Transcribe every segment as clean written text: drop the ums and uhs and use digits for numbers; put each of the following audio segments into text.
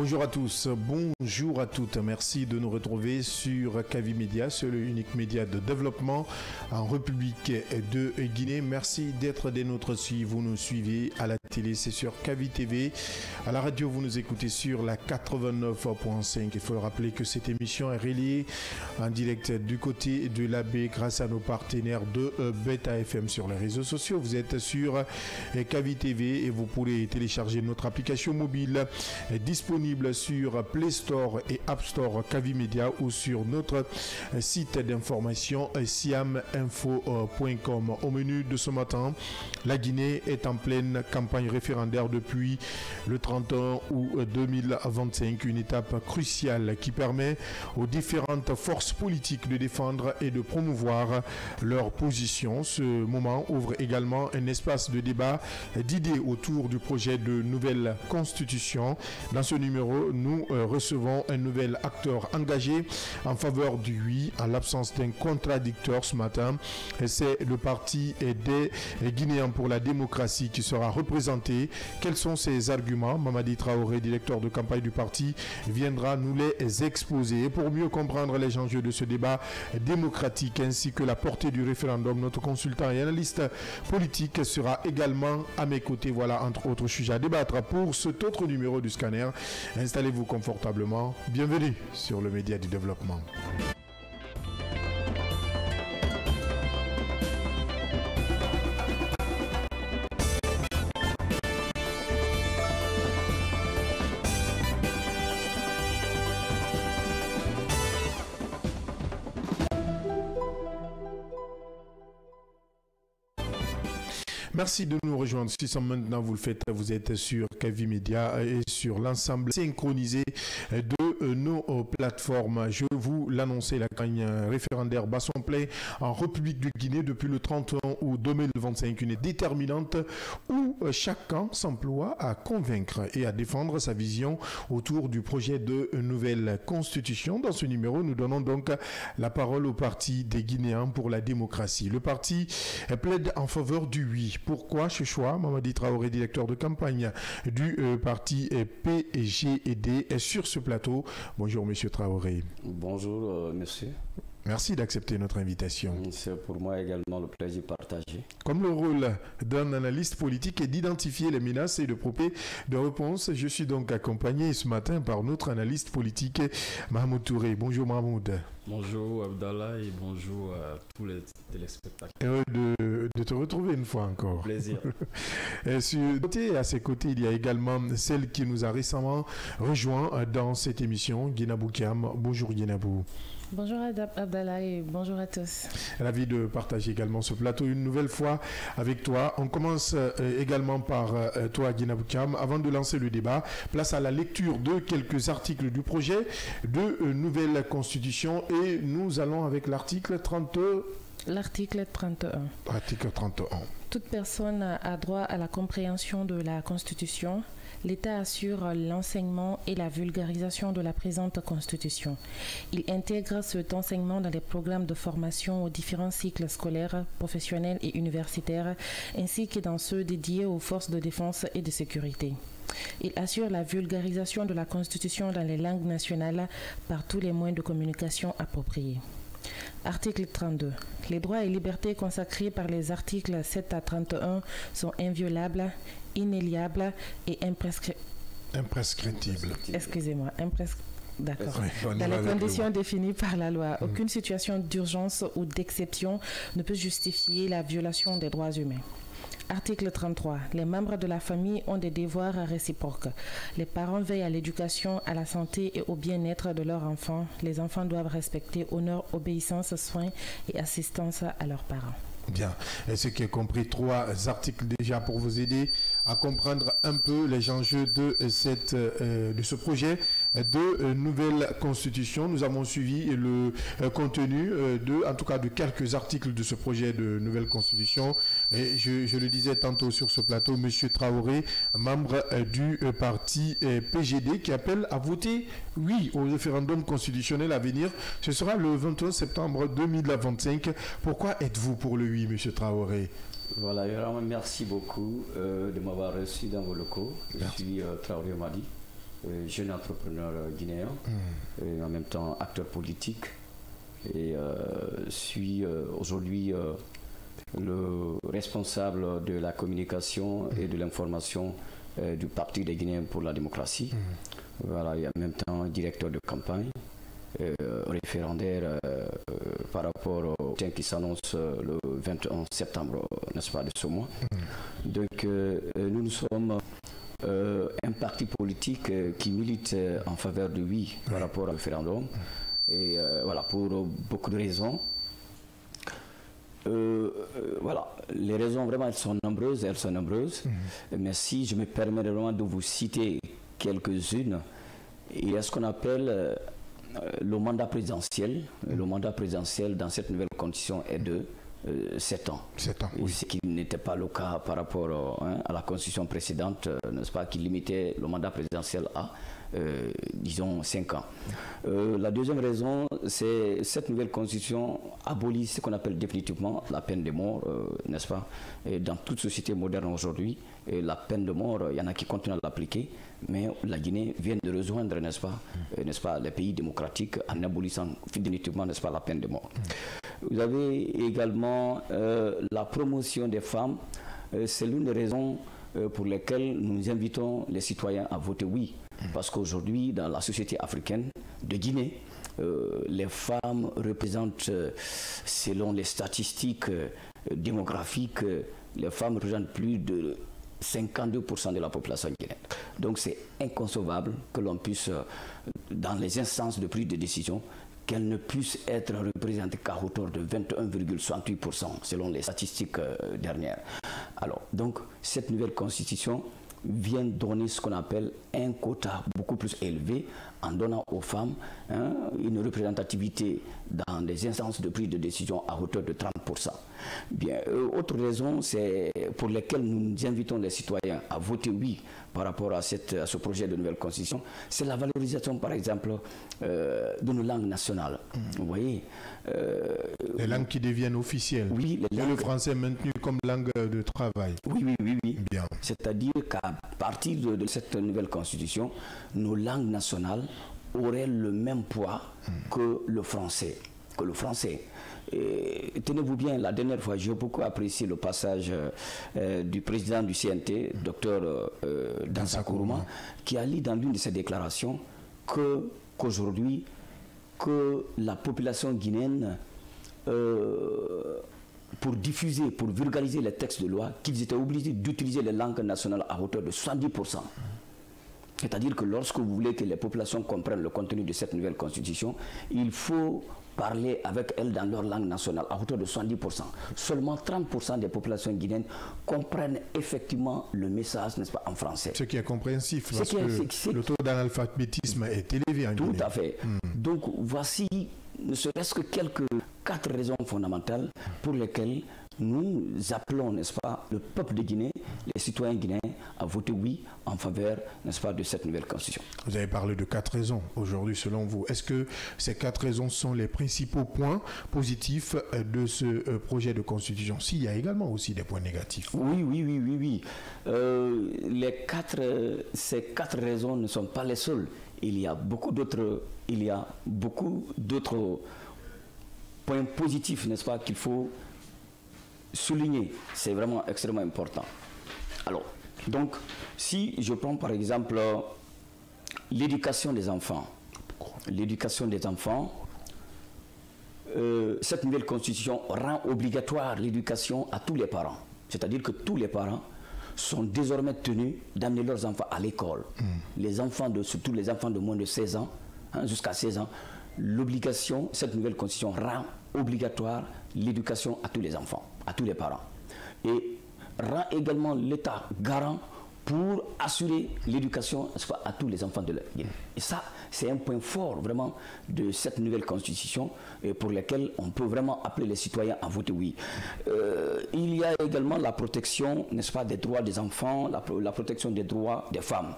Bonjour à tous, bonjour à toutes. Merci de nous retrouver sur Kavi Média, c'est le unique média de développement en République de Guinée. Merci d'être des nôtres si vous nous suivez à la télé, c'est sur Kavi TV. À la radio, vous nous écoutez sur la 89.5. Il faut rappeler que cette émission est reliée en direct du côté de la baie grâce à nos partenaires de Beta FM sur les réseaux sociaux. Vous êtes sur Kavi TV et vous pourrez télécharger notre application mobile disponible sur Play Store et App Store Kavi Média ou sur notre site d'information siaminfo.com. Au menu de ce matin, la Guinée est en pleine campagne référendaire depuis le 31 août 2025, une étape cruciale qui permet aux différentes forces politiques de défendre et de promouvoir leur position. Ce moment ouvre également un espace de débat d'idées autour du projet de nouvelle constitution. Dans ce numéro, nous recevons un nouvel acteur engagé en faveur du oui, en l'absence d'un contradicteur ce matin. C'est le parti des Guinéens pour la démocratie qui sera représenté. Quels sont ses arguments? Mamadi Traoré, directeur de campagne du parti, viendra nous les exposer. Pour mieux comprendre les enjeux de ce débat démocratique ainsi que la portée du référendum, notre consultant et analyste politique sera également à mes côtés. Voilà, entre autres sujets à débattre pour cet autre numéro du Scanner. Installez-vous confortablement. Bienvenue sur le média du développement. Merci de nous rejoindre. Si maintenant vous le faites, vous êtes sur Kavi Média et sur l'ensemble synchronisé de nos plateformes. Je vous l'annonçais, la campagne référendaire bat son plein en République de Guinée depuis le 31 août 2025. Une déterminante où chacun s'emploie à convaincre et à défendre sa vision autour du projet de nouvelle constitution. Dans ce numéro, nous donnons donc la parole au parti des Guinéens pour la démocratie. Le parti plaide en faveur du oui. Pourquoi ce choix? Mamadi Traoré, directeur de campagne du parti PGD, est sur ce plateau. Bonjour, monsieur Traoré. Bonjour, monsieur. Merci d'accepter notre invitation. C'est pour moi également le plaisir partagé. Comme le rôle d'un analyste politique est d'identifier les menaces et de proposer de réponses, je suis donc accompagné ce matin par notre analyste politique, Mahmoud Touré. Bonjour Mahmoud. Bonjour Abdallah et bonjour à tous les téléspectateurs. Heureux de te retrouver une fois encore. Plaisir. Et à ses côtés, il y a également celle qui nous a récemment rejoint dans cette émission, Guinabou Kiam. Bonjour Guinabou. Bonjour Abdallah et bonjour à tous. Ravi de partager également ce plateau une nouvelle fois avec toi. On commence également par toi Guinabou Kiam. Avant de lancer le débat, place à la lecture de quelques articles du projet de nouvelle constitution et nous allons avec l'article 30. L'article 31. Article 31. Toute personne a droit à la compréhension de la Constitution. L'État assure l'enseignement et la vulgarisation de la présente Constitution. Il intègre cet enseignement dans les programmes de formation aux différents cycles scolaires, professionnels et universitaires, ainsi que dans ceux dédiés aux forces de défense et de sécurité. Il assure la vulgarisation de la Constitution dans les langues nationales par tous les moyens de communication appropriés. Article 32. Les droits et libertés consacrés par les articles 7 à 31 sont inviolables, inéliables et imprescriptibles. Excusez-moi, D'accord. Oui, dans les conditions définies par la loi, aucune situation d'urgence ou d'exception ne peut justifier la violation des droits humains. Article 33. Les membres de la famille ont des devoirs réciproques. Les parents veillent à l'éducation, à la santé et au bien-être de leurs enfants. Les enfants doivent respecter honneur, obéissance, soins et assistance à leurs parents. Bien. Et ce qui est compris, 3 articles déjà pour vous aider à comprendre un peu les enjeux de ce projet de nouvelle constitution. Nous avons suivi le contenu en tout cas de quelques articles de ce projet de nouvelle constitution. Et je le disais tantôt sur ce plateau, monsieur Traoré, membre du parti PGD, qui appelle à voter oui au référendum constitutionnel à venir. Ce sera le 21 septembre 2025. Pourquoi êtes-vous pour le oui, monsieur Traoré? Voilà, merci beaucoup de m'avoir reçu dans vos locaux. Je suis Traoré Madi. jeune entrepreneur guinéen, et en même temps acteur politique, et suis aujourd'hui le responsable de la communication et de l'information du Parti des Guinéens pour la démocratie. Voilà, et en même temps directeur de campagne, référendaire par rapport au temps qui s'annonce le 21 septembre, n'est-ce pas, de ce mois. Donc nous sommes un parti politique qui milite en faveur de oui par rapport au référendum. Et voilà, pour beaucoup de raisons. Voilà, les raisons vraiment elles sont nombreuses. Mais si je me permets vraiment de vous citer quelques-unes, il y a ce qu'on appelle le mandat présidentiel. Le mandat présidentiel dans cette nouvelle constitution est de 7 ans. 7 ans, oui. Ce qui n'était pas le cas par rapport à la constitution précédente, n'est-ce pas, qui limitait le mandat présidentiel à, disons, 5 ans. La deuxième raison, c'est cette nouvelle constitution abolit ce qu'on appelle définitivement la peine de mort, n'est-ce pas. Et dans toute société moderne aujourd'hui, la peine de mort, il y en a qui continuent à l'appliquer, mais la Guinée vient de rejoindre, n'est-ce pas, les pays démocratiques en abolissant définitivement, n'est-ce pas, la peine de mort. Vous avez également la promotion des femmes. C'est l'une des raisons pour lesquelles nous invitons les citoyens à voter oui. Parce qu'aujourd'hui, dans la société africaine de Guinée, les femmes représentent, selon les statistiques démographiques, les femmes représentent plus de 52% de la population guinéenne. Donc c'est inconcevable que l'on puisse, dans les instances de prise de décision, qu'elle ne puisse être représentée qu'à hauteur de 21,68% selon les statistiques dernières. Alors, donc, cette nouvelle constitution vient donner ce qu'on appelle un quota beaucoup plus élevé en donnant aux femmes une représentativité dans les instances de prise de décision à hauteur de 30%. Bien, autre raison, c'est pour lesquelles nous invitons les citoyens à voter oui par rapport à ce projet de nouvelle constitution, c'est la valorisation, par exemple, de nos langues nationales. Vous voyez, les langues qui deviennent officielles. Oui, les langues. Le français maintenu comme langue de travail. Oui. Bien. C'est-à-dire qu'à partir de cette nouvelle constitution, nos langues nationales auraient le même poids que le français. Tenez-vous bien, la dernière fois, j'ai beaucoup apprécié le passage du président du CNT, Dr Dansa Kourouma, qui a dit dans l'une de ses déclarations qu'aujourd'hui, que la population guinéenne, pour diffuser, pour vulgariser les textes de loi, qu'ils étaient obligés d'utiliser les langues nationales à hauteur de 70%. C'est-à-dire que lorsque vous voulez que les populations comprennent le contenu de cette nouvelle constitution, il faut parler avec elles dans leur langue nationale à hauteur de 70%. Seulement 30% des populations guinéennes comprennent effectivement le message, n'est-ce pas, en français. Ce qui est compréhensif, parce que le taux d'analphabétisme est élevé en Guinée. Tout à fait. Donc voici ne serait-ce que quelques 4 raisons fondamentales pour lesquelles nous appelons, n'est-ce pas, le peuple de Guinée, les citoyens guinéens, à voter oui en faveur, n'est-ce pas, de cette nouvelle constitution. Vous avez parlé de 4 raisons aujourd'hui, selon vous. Est-ce que ces 4 raisons sont les principaux points positifs de ce projet de constitution? S'il y a également aussi des points négatifs. Oui. Ces 4 raisons ne sont pas les seules. Il y a beaucoup d'autres points positifs, n'est-ce pas, qu'il faut souligner. C'est vraiment extrêmement important. Alors, donc, si je prends par exemple l'éducation des enfants. Cette nouvelle constitution rend obligatoire l'éducation à tous les parents. C'est-à-dire que tous les parents sont désormais tenus d'amener leurs enfants à l'école. Les enfants, surtout les enfants de moins de 16 ans, jusqu'à 16 ans, cette nouvelle constitution rend obligatoire l'éducation à tous les enfants, à tous les parents. Et rend également l'État garant pour assurer l'éducation à tous les enfants de la Guinée. Et ça, c'est un point fort vraiment de cette nouvelle constitution pour laquelle on peut vraiment appeler les citoyens à voter oui. Il y a également la protection, n'est-ce pas, des droits des enfants, la protection des droits des femmes.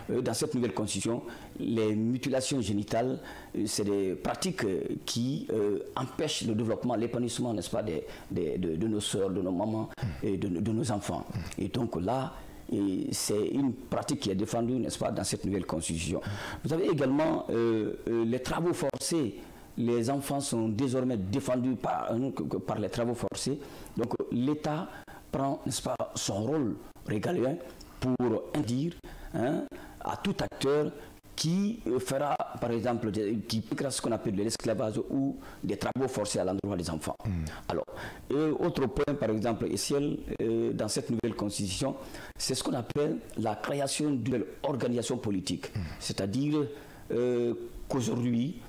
Dans cette nouvelle constitution, les mutilations génitales, c'est des pratiques qui empêchent le développement, l'épanouissement, n'est-ce pas, de nos sœurs, de nos mamans et de nos enfants. Et donc là, Et c'est une pratique qui est défendue, n'est-ce pas, dans cette nouvelle constitution. Vous avez également les travaux forcés. Les enfants sont désormais défendus par les travaux forcés. Donc l'État prend, n'est-ce pas, son rôle régalien pour dire à tout acteur qui fera, par exemple, qui fera ce qu'on appelle de l'esclavage ou des travaux forcés à l'endroit des enfants. Alors, autre point, par exemple, essentiel dans cette nouvelle constitution, c'est ce qu'on appelle la création d'une organisation politique. C'est-à-dire qu'aujourd'hui,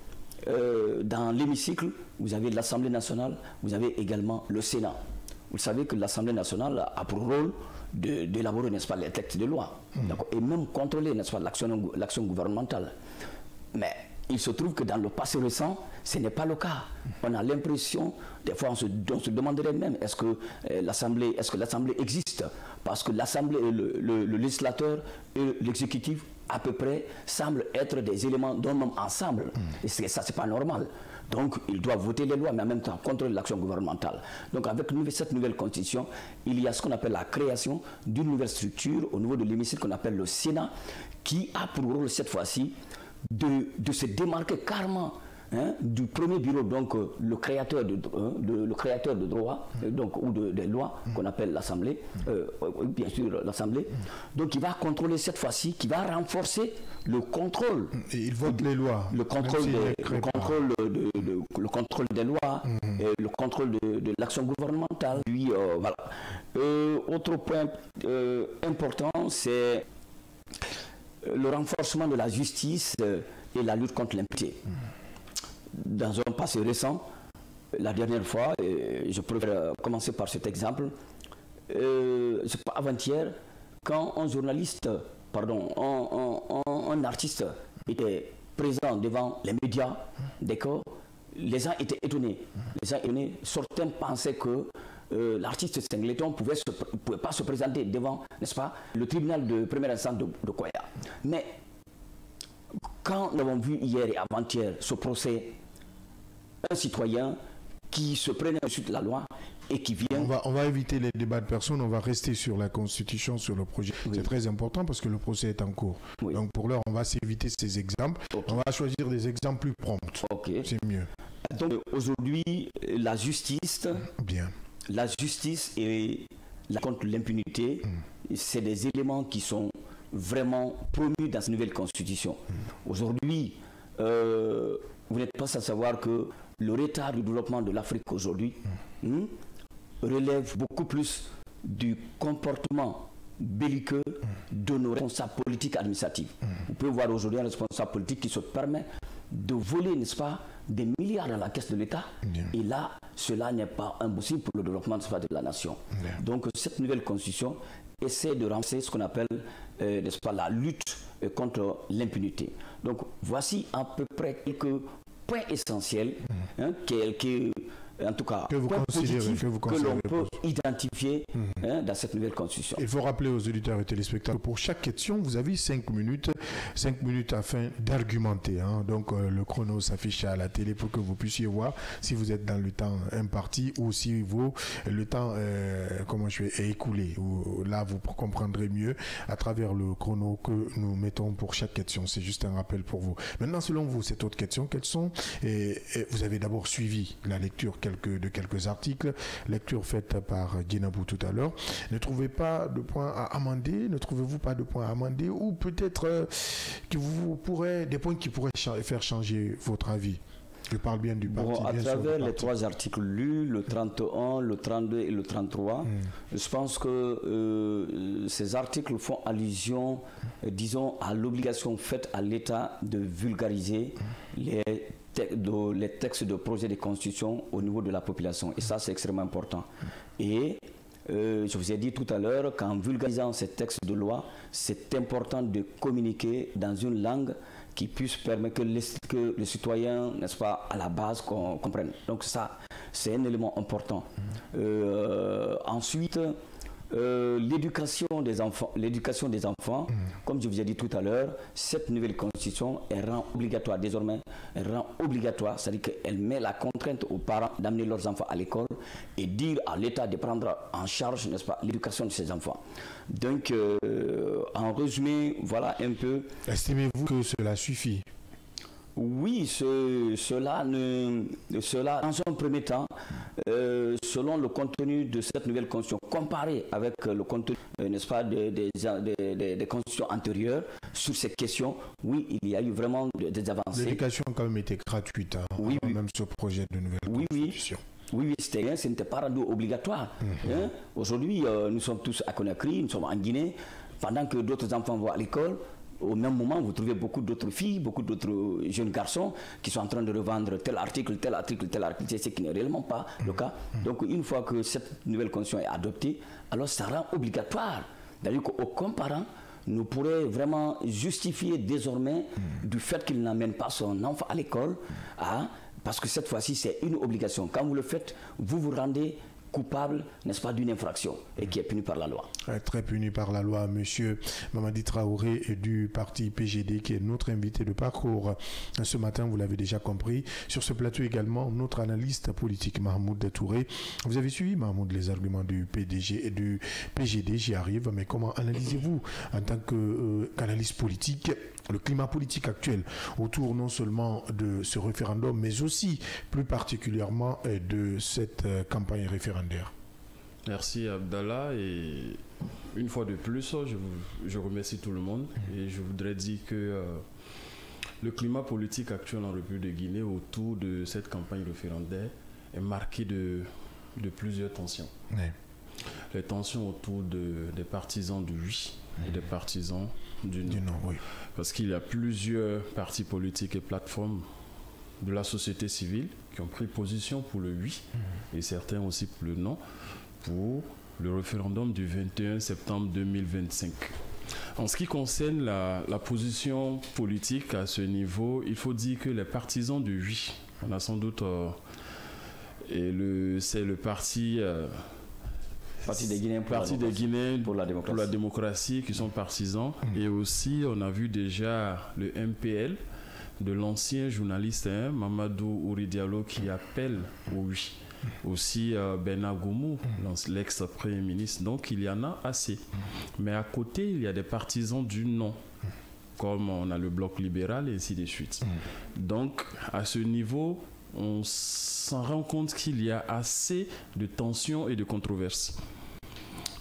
dans l'hémicycle, vous avez l'Assemblée nationale, vous avez également le Sénat. Vous savez que l'Assemblée nationale a pour rôle d'élaborer, n'est-ce pas, les textes de loi, et même contrôler, n'est-ce pas, l'action gouvernementale. Mais il se trouve que dans le passé récent, ce n'est pas le cas. On a l'impression, des fois on se demanderait même, est-ce que l'Assemblée existe? Parce que l'Assemblée, le législateur et l'exécutif, à peu près, semblent être des éléments d'un même ensemble. Et ça, c'est pas normal. Donc, ils doivent voter les lois, mais en même temps contrôler l'action gouvernementale. Donc, avec cette nouvelle constitution, il y a ce qu'on appelle la création d'une nouvelle structure au niveau de l'hémicycle qu'on appelle le Sénat, qui a pour rôle cette fois-ci de se démarquer carrément du premier bureau, donc le créateur de droit, donc, ou des lois qu'on appelle l'Assemblée, bien sûr l'Assemblée. Donc il va contrôler cette fois-ci, qui va renforcer le contrôle. Et il vote les lois. Le contrôle des lois, et le contrôle de l'action gouvernementale. Puis voilà. Autre point important, c'est le renforcement de la justice et la lutte contre l'impunité. Dans un passé récent, la dernière fois, je préfère commencer par cet exemple, c'est pas avant-hier, quand un artiste était présent devant les médias, d'accord, les gens étaient étonnés. Certains pensaient que l'artiste Singleton ne pouvait pas se présenter devant, n'est-ce pas, le tribunal de première instance de Koya. Mais quand nous avons vu hier et avant-hier ce procès, un citoyen qui se prenait ensuite la loi et qui vient... On va éviter les débats de personnes, on va rester sur la Constitution, sur le projet. Oui. C'est très important parce que le procès est en cours. Oui. Donc pour l'heure, on va s'éviter ces exemples. Okay. On va choisir des exemples plus prompts. Okay. C'est mieux. Donc aujourd'hui, la justice et la contre l'impunité, c'est des éléments qui sont vraiment promus dans cette nouvelle Constitution. Aujourd'hui, vous n'êtes pas sans savoir que le retard du développement de l'Afrique aujourd'hui relève beaucoup plus du comportement belliqueux de nos responsables politiques administratifs. Vous pouvez voir aujourd'hui un responsable politique qui se permet de voler, n'est-ce pas, des milliards dans la caisse de l'État. Et là, cela n'est pas impossible pour le développement de la nation. Donc cette nouvelle constitution essaie de renforcer ce qu'on appelle, n'est-ce pas, la lutte contre l'impunité. Donc voici à peu près quelques points essentiels, en tout cas, que l'on peut identifier dans cette nouvelle constitution. Il faut rappeler aux auditeurs et téléspectateurs que pour chaque question, vous avez 5 minutes afin d'argumenter. Donc le chrono s'affiche à la télé pour que vous puissiez voir si vous êtes dans le temps imparti ou si le temps est écoulé. Là, vous comprendrez mieux à travers le chrono que nous mettons pour chaque question. C'est juste un rappel pour vous. Maintenant, selon vous, cette autre question, quelles sont vous avez d'abord suivi la lecture de quelques articles, lecture faite par Djenabou tout à l'heure. Ne trouvez pas de points à amender, ne trouvez-vous pas de points à amender, ou peut-être des points qui pourraient faire changer votre avis? Je parle bien du parti. À travers les 3 articles lus, le 31, le 32 et le 33, je pense que ces articles font allusion, disons, à l'obligation faite à l'État de vulgariser les textes de projet de constitution au niveau de la population. Et ça, c'est extrêmement important. Et je vous ai dit tout à l'heure qu'en vulgarisant ces textes de loi, c'est important de communiquer dans une langue qui puisse permettre que les citoyens, n'est-ce pas, à la base, comprennent. Donc ça, c'est un élément important. Ensuite, l'éducation des enfants, comme je vous ai dit tout à l'heure, cette nouvelle constitution rend obligatoire désormais elle rend obligatoire, c'est-à-dire qu'elle met la contrainte aux parents d'amener leurs enfants à l'école et dire à l'État de prendre en charge, n'est-ce pas, l'éducation de ses enfants. Donc, en résumé, voilà un peu... Estimez-vous que cela suffit? Oui, cela, dans un premier temps, selon le contenu de cette nouvelle constitution, comparé avec le contenu, n'est-ce pas, des constitutions antérieures sur ces questions, oui, il y a eu vraiment des avancées. L'éducation a quand même été gratuite, hein, oui, oui. Même ce projet de nouvelle constitution. Oui, ce n'était pas rendu obligatoire. Hein? Aujourd'hui, nous sommes tous à Conakry, nous sommes en Guinée, pendant que d'autres enfants vont à l'école. Au même moment, vous trouvez beaucoup d'autres filles, beaucoup d'autres jeunes garçons qui sont en train de revendre tel article, c'est ce qui n'est réellement pas le cas. Donc, une fois que cette nouvelle constitution est adoptée, alors ça rend obligatoire. C'est-à-dire qu'aucun parent ne pourrait vraiment justifier désormais du fait qu'il n'amène pas son enfant à l'école, parce que cette fois-ci, c'est une obligation. Quand vous le faites, vous vous rendez coupable, n'est-ce pas, d'une infraction et qui est puni par la loi. Très puni par la loi. Monsieur Mamadi Traoré du parti PGD, qui est notre invité de parcours ce matin, vous l'avez déjà compris. Sur ce plateau également, notre analyste politique Mahmoud Touré. Vous avez suivi, Mahmoud, les arguments du PDG et du PGD, j'y arrive, mais comment analysez-vous en tant qu'analyste politique le climat politique actuel autour non seulement de ce référendum, mais aussi plus particulièrement de cette campagne référendaire? Merci Abdallah, et une fois de plus, je remercie tout le monde et je voudrais dire que le climat politique actuel en République de Guinée autour de cette campagne référendaire est marqué de plusieurs tensions. Oui. Les tensions autour des partisans du oui et des partisans du non. Oui. Parce qu'il y a plusieurs partis politiques et plateformes de la société civile qui ont pris position pour le oui et certains aussi pour le non pour le référendum du 21 septembre 2025. En ce qui concerne la position politique à ce niveau, il faut dire que les partisans du oui, on a sans doute c'est le parti des Guinéens pour la démocratie qui sont partisans. Et aussi, on a vu déjà le MPL de l'ancien journaliste Mamadou Ouri Diallo qui appelle au oui. Aussi Bernard Goumou, l'ex-premier ministre. Donc, il y en a assez. Mais à côté, il y a des partisans du non, comme on a le bloc libéral et ainsi de suite. Donc, à ce niveau, on s'en rend compte qu'il y a assez de tensions et de controverses.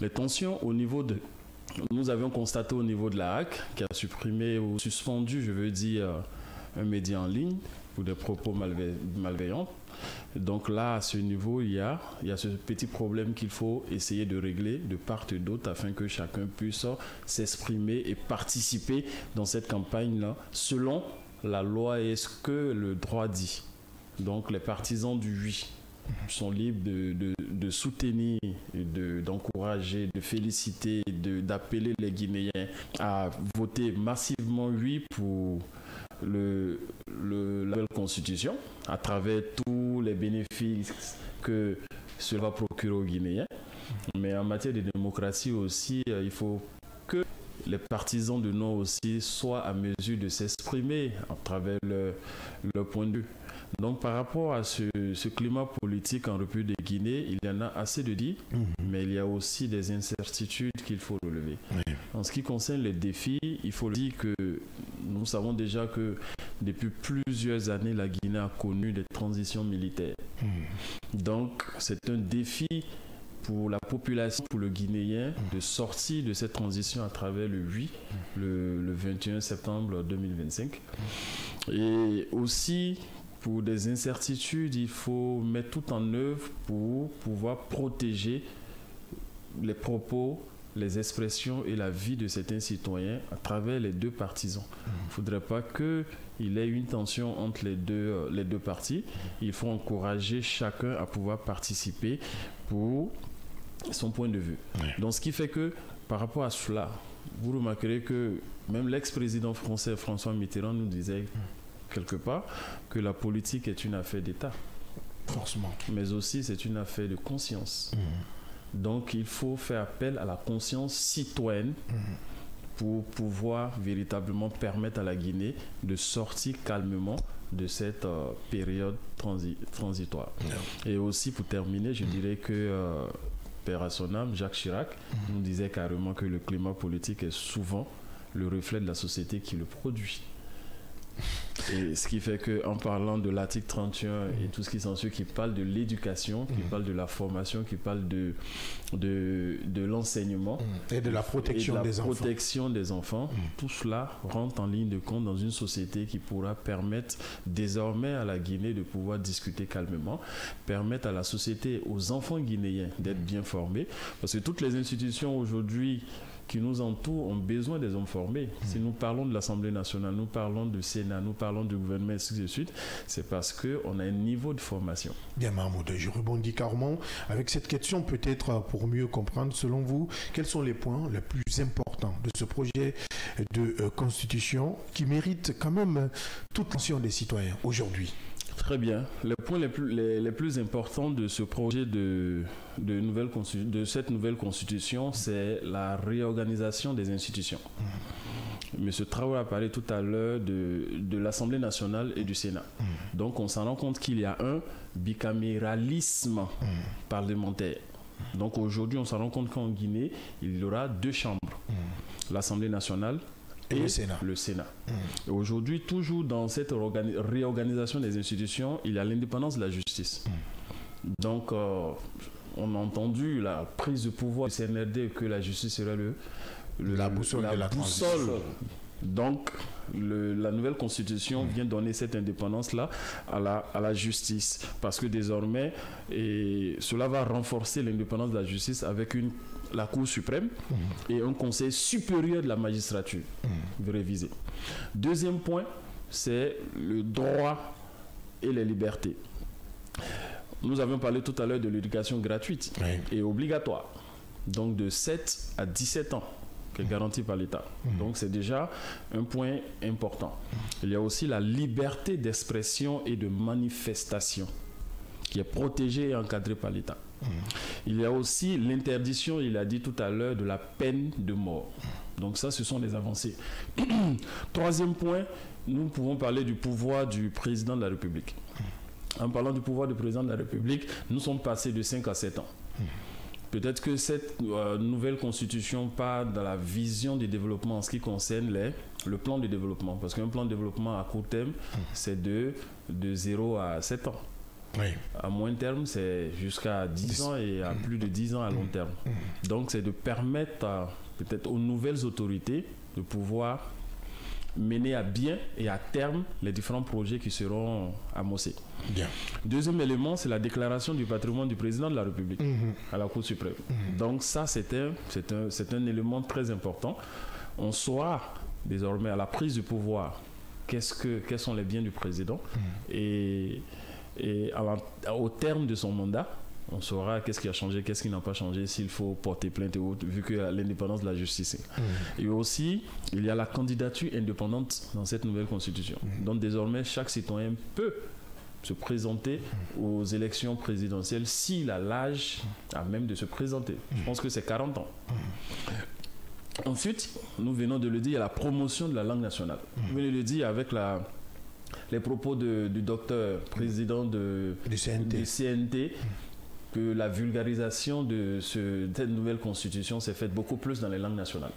Les tensions au niveau de... Nous avions constaté au niveau de la HAC qui a supprimé ou suspendu, je veux dire, un média en ligne pour des propos malveillants. Donc là, à ce niveau, il y a ce petit problème qu'il faut essayer de régler de part et d'autre afin que chacun puisse s'exprimer et participer dans cette campagne-là selon la loi et ce que le droit dit. Donc les partisans du oui sont libres de soutenir, d'encourager, de féliciter, d'appeler les Guinéens à voter massivement oui pour la nouvelle constitution à travers tous les bénéfices que cela va procurer aux Guinéens. Mais en matière de démocratie aussi, il faut que les partisans de non aussi soient à mesure de s'exprimer à travers leur point de vue. Donc par rapport à ce climat politique en République de Guinée, il y en a assez de dire, mais il y a aussi des incertitudes qu'il faut relever. Oui. En ce qui concerne les défis, il faut dire que nous savons déjà que depuis plusieurs années, la Guinée a connu des transitions militaires. Donc c'est un défi pour la population, pour le Guinéen, de sortir de cette transition à travers le oui, le 21 septembre 2025. Et aussi, pour des incertitudes, il faut mettre tout en œuvre pour pouvoir protéger les propos, les expressions et la vie de certains citoyens à travers les deux partisans. Il ne faudrait pas qu'il y ait une tension entre les deux partis. Il faut encourager chacun à pouvoir participer pour son point de vue. Oui. Donc, ce qui fait que, par rapport à cela, vous remarquerez que même l'ex-président français François Mitterrand nous disait quelque part que la politique est une affaire d'État. Forcément. Mais aussi, c'est une affaire de conscience. Donc, il faut faire appel à la conscience citoyenne pour pouvoir véritablement permettre à la Guinée de sortir calmement de cette période transitoire. Et aussi, pour terminer, je dirais que père à son âme, Jacques Chirac, nous disait carrément que le climat politique est souvent le reflet de la société qui le produit. Et ce qui fait qu'en parlant de l'article 31 et tout ce qui s'ensuit, qui parle de l'éducation, qui parle de la formation, qui parle de l'enseignement et de la protection des enfants, tout cela rentre en ligne de compte dans une société qui pourra permettre désormais à la Guinée de pouvoir discuter calmement, permettre à la société, aux enfants guinéens d'être bien formés, parce que toutes les institutions aujourd'hui qui nous entourent ont besoin des hommes formés. Si nous parlons de l'Assemblée nationale, nous parlons du Sénat, nous parlons du gouvernement, et ainsi de suite, c'est parce qu'on a un niveau de formation. Bien, Mahmoud, je rebondis carrément avec cette question, peut-être pour mieux comprendre, selon vous, quels sont les points les plus importants de ce projet de constitution qui mérite quand même toute l'attention des citoyens aujourd'hui? Très bien. Les points les plus importants de ce projet de cette nouvelle constitution, c'est la réorganisation des institutions. Monsieur Traoré a parlé tout à l'heure de l'Assemblée nationale et du Sénat. Donc on s'en rend compte qu'il y a un bicaméralisme parlementaire. Donc aujourd'hui, on s'en rend compte qu'en Guinée, il y aura 2 chambres. L'Assemblée nationale et le Sénat. Et aujourd'hui, toujours dans cette réorganisation des institutions, il y a l'indépendance de la justice. Donc, on a entendu la prise de pouvoir du CNRD que la justice serait la boussole de la transition. Donc, la nouvelle constitution vient donner cette indépendance-là à la justice. Parce que désormais, cela va renforcer l'indépendance de la justice avec la Cour suprême et un conseil supérieur de la magistrature révisé. Deuxième point, c'est le droit et les libertés. Nous avions parlé tout à l'heure de l'éducation gratuite et obligatoire. Donc, de 7 à 17 ans. Qui est garantie par l'État. Donc c'est déjà un point important. Il y a aussi la liberté d'expression et de manifestation qui est protégée et encadrée par l'État. Il y a aussi l'interdiction, il a dit tout à l'heure, de la peine de mort. Donc ça, ce sont les avancées. Troisième point, nous pouvons parler du pouvoir du président de la République. En parlant du pouvoir du président de la République, nous sommes passés de 5 à 7 ans. Peut-être que cette nouvelle constitution part dans la vision du développement en ce qui concerne le plan de développement. Parce qu'un plan de développement à court terme, c'est de 0 à 7 ans. À moyen terme, c'est jusqu'à 10 ans et à plus de 10 ans à long terme. Donc, c'est de permettre peut-être aux nouvelles autorités de pouvoir mener à bien et à terme les différents projets qui seront amossés. Bien. Deuxième élément, c'est la déclaration du patrimoine du président de la République à la Cour suprême. Donc ça, c'est un élément très important. On saura désormais à la prise du pouvoir quels sont les biens du président et au terme de son mandat, on saura qu'est-ce qui a changé, qu'est-ce qui n'a pas changé, s'il faut porter plainte et autres, vu que l'indépendance de la justice. Et aussi, il y a la candidature indépendante dans cette nouvelle constitution. Donc désormais, chaque citoyen peut se présenter aux élections présidentielles s'il a l'âge à même de se présenter. Je pense que c'est 40 ans. Ensuite, nous venons de le dire, il y a la promotion de la langue nationale. Vous venez de le dire avec les propos du docteur président du CNT, que la vulgarisation de cette nouvelle constitution s'est faite beaucoup plus dans les langues nationales.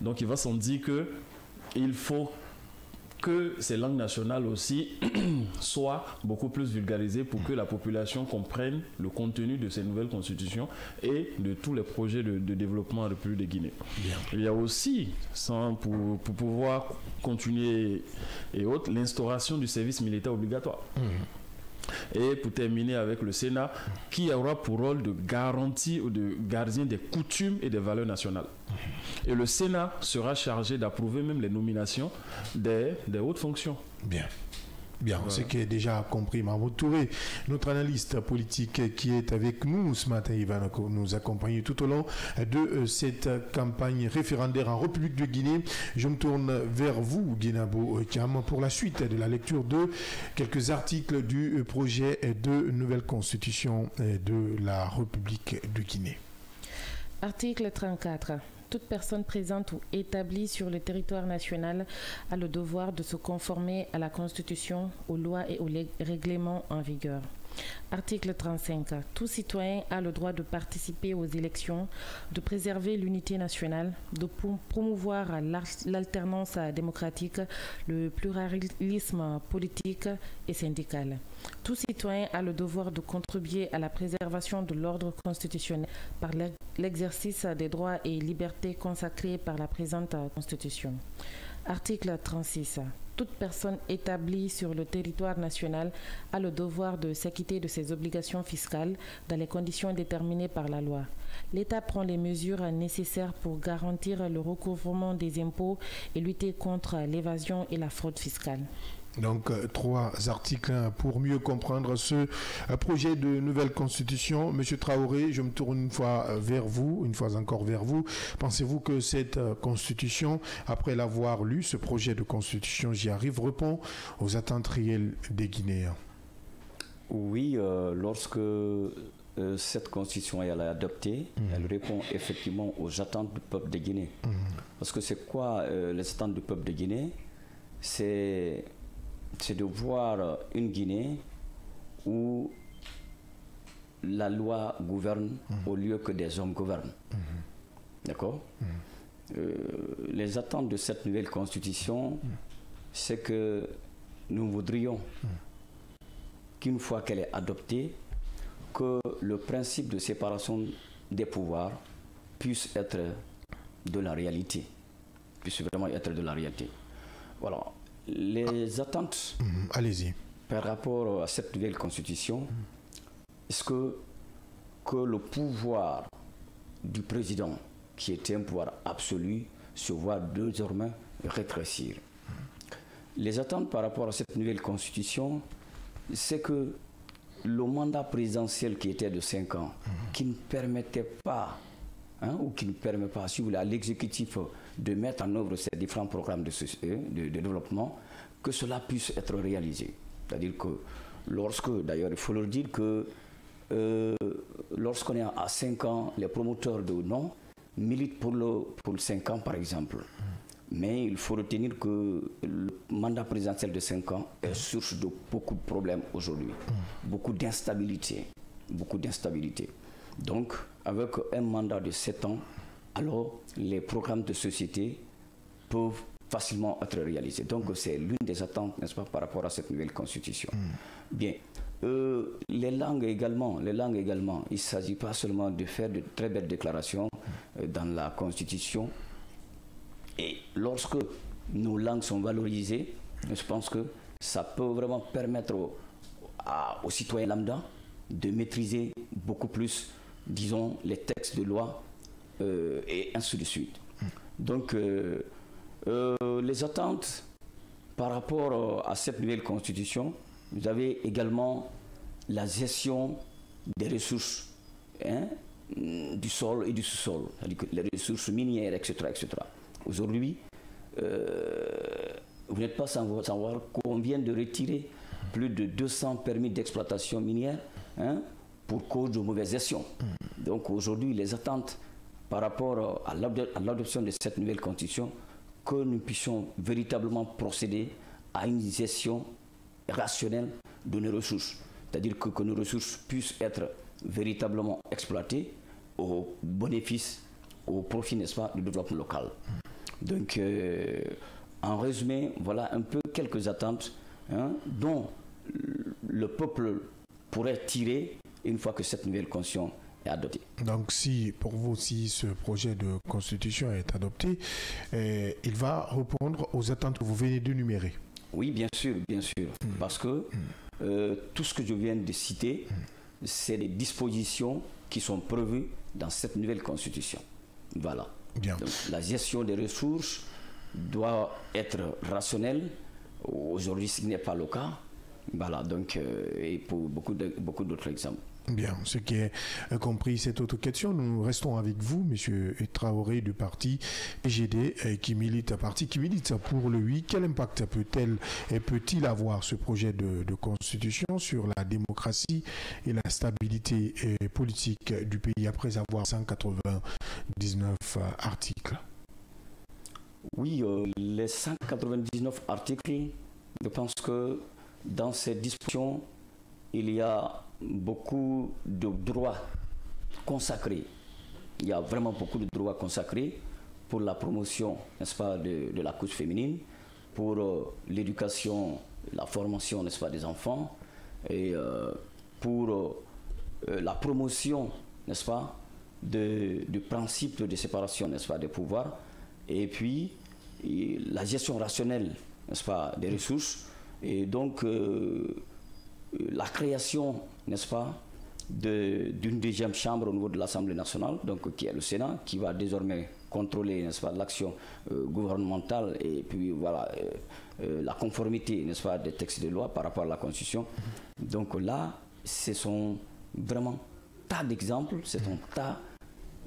Donc il va sans dire qu'il faut que ces langues nationales aussi soient beaucoup plus vulgarisées pour que la population comprenne le contenu de ces nouvelles constitutions et de tous les projets de développement en République de Guinée. Bien. Il y a aussi, pour pouvoir continuer et autres, l'instauration du service militaire obligatoire. Et pour terminer avec le Sénat, qui aura pour rôle de garantie ou de gardien des coutumes et des valeurs nationales. Et le Sénat sera chargé d'approuver même les nominations des hautes fonctions. Bien. Bien, voilà. Ce qui est déjà compris, Mahmoud Touré, notre analyste politique qui est avec nous ce matin, il va nous accompagner tout au long de cette campagne référendaire en République de Guinée. Je me tourne vers vous, Guinabo Kiam, pour la suite de la lecture de quelques articles du projet de nouvelle constitution de la République de Guinée. Article 34. Toute personne présente ou établie sur le territoire national a le devoir de se conformer à la Constitution, aux lois et aux règlements en vigueur. Article 35. Tout citoyen a le droit de participer aux élections, de préserver l'unité nationale, de promouvoir l'alternance démocratique, le pluralisme politique et syndical. Tout citoyen a le devoir de contribuer à la préservation de l'ordre constitutionnel par l'exercice des droits et libertés consacrés par la présente Constitution. Article 36. Toute personne établie sur le territoire national a le devoir de s'acquitter de ses obligations fiscales dans les conditions déterminées par la loi. L'État prend les mesures nécessaires pour garantir le recouvrement des impôts et lutter contre l'évasion et la fraude fiscale. Donc, 3 articles pour mieux comprendre ce projet de nouvelle constitution. Monsieur Traoré, je me tourne une fois encore vers vous. Pensez-vous que cette constitution, après l'avoir lu, ce projet de constitution, j'y arrive, répond aux attentes réelles des Guinéens? Oui, lorsque cette constitution est adoptée, elle répond effectivement aux attentes du peuple de Guinée. Parce que c'est quoi les attentes du peuple de Guinée? C'est de voir une Guinée où la loi gouverne au lieu que des hommes gouvernent. D'accord? Les attentes de cette nouvelle constitution, c'est que nous voudrions qu'une fois qu'elle est adoptée, que le principe de séparation des pouvoirs puisse être de la réalité. Puisse vraiment être de la réalité. Voilà. Les attentes allez-y. Par rapport à cette nouvelle constitution, est-ce que le pouvoir du président, qui était un pouvoir absolu, se voit désormais rétrécir? Les attentes par rapport à cette nouvelle constitution, c'est que le mandat présidentiel qui était de 5 ans, qui ne permettait pas, ou qui ne permet pas, si vous voulez, à l'exécutif de mettre en œuvre ces différents programmes de développement, que cela puisse être réalisé. C'est-à-dire que d'ailleurs, il faut leur dire que lorsqu'on est à 5 ans, les promoteurs de non militent pour le 5 ans, par exemple. Mais il faut retenir que le mandat présidentiel de 5 ans est source de beaucoup de problèmes aujourd'hui, beaucoup d'instabilité. Donc, avec un mandat de 7 ans, alors les programmes de société peuvent facilement être réalisés. Donc, c'est l'une des attentes, n'est-ce pas, par rapport à cette nouvelle constitution. Bien. Les langues également, il ne s'agit pas seulement de faire de très belles déclarations dans la constitution. Et lorsque nos langues sont valorisées, je pense que ça peut vraiment permettre aux citoyens lambda de maîtriser beaucoup plus, disons, les textes de loi et ainsi de suite. Donc, les attentes par rapport à cette nouvelle constitution, vous avez également la gestion des ressources du sol et du sous-sol, c'est-à-dire les ressources minières, etc. Aujourd'hui, vous n'êtes pas sans savoir qu'on vient de retirer plus de 200 permis d'exploitation minière pour cause de mauvaise gestion. Donc aujourd'hui, les attentes par rapport à l'adoption de cette nouvelle constitution, que nous puissions véritablement procéder à une gestion rationnelle de nos ressources. C'est-à-dire que nos ressources puissent être véritablement exploitées au bénéfice, au profit, n'est-ce pas, du développement local. Donc, en résumé, voilà un peu quelques attentes dont le peuple pourrait tirer une fois que cette nouvelle constitution est adoptée. Donc, pour vous, si ce projet de constitution est adopté, il va répondre aux attentes que vous venez d'énumérer. Oui, bien sûr, parce que tout ce que je viens de citer, c'est des dispositions qui sont prévues dans cette nouvelle constitution. Voilà. Bien. Donc, la gestion des ressources doit être rationnelle. Aujourd'hui, ce n'est pas le cas. Voilà, donc, et pour beaucoup d'autres exemples. Bien, ce qui est compris, cette autre question, nous restons avec vous, M. Traoré, du parti PGD, qui milite pour le oui. Quel impact peut-il avoir ce projet de constitution sur la démocratie et la stabilité politique du pays après avoir 180 199 articles. Oui, les 199 articles, je pense que dans ces dispositions, il y a beaucoup de droits consacrés. Il y a vraiment beaucoup de droits consacrés pour la promotion, n'est-ce pas, de la couche féminine, pour l'éducation, la formation, n'est-ce pas, des enfants, et pour la promotion, n'est-ce pas, du principe de séparation, n'est-ce pas, des pouvoirs, et puis la gestion rationnelle, n'est-ce pas, des ressources, et donc la création, n'est-ce pas, d'une deuxième chambre au niveau de l'Assemblée nationale, donc qui est le Sénat, qui va désormais contrôler, n'est-ce pas, l'action gouvernementale et puis voilà la conformité, n'est-ce pas, des textes de loi par rapport à la Constitution. Donc là, ce sont vraiment tas d'exemples, c'est un tas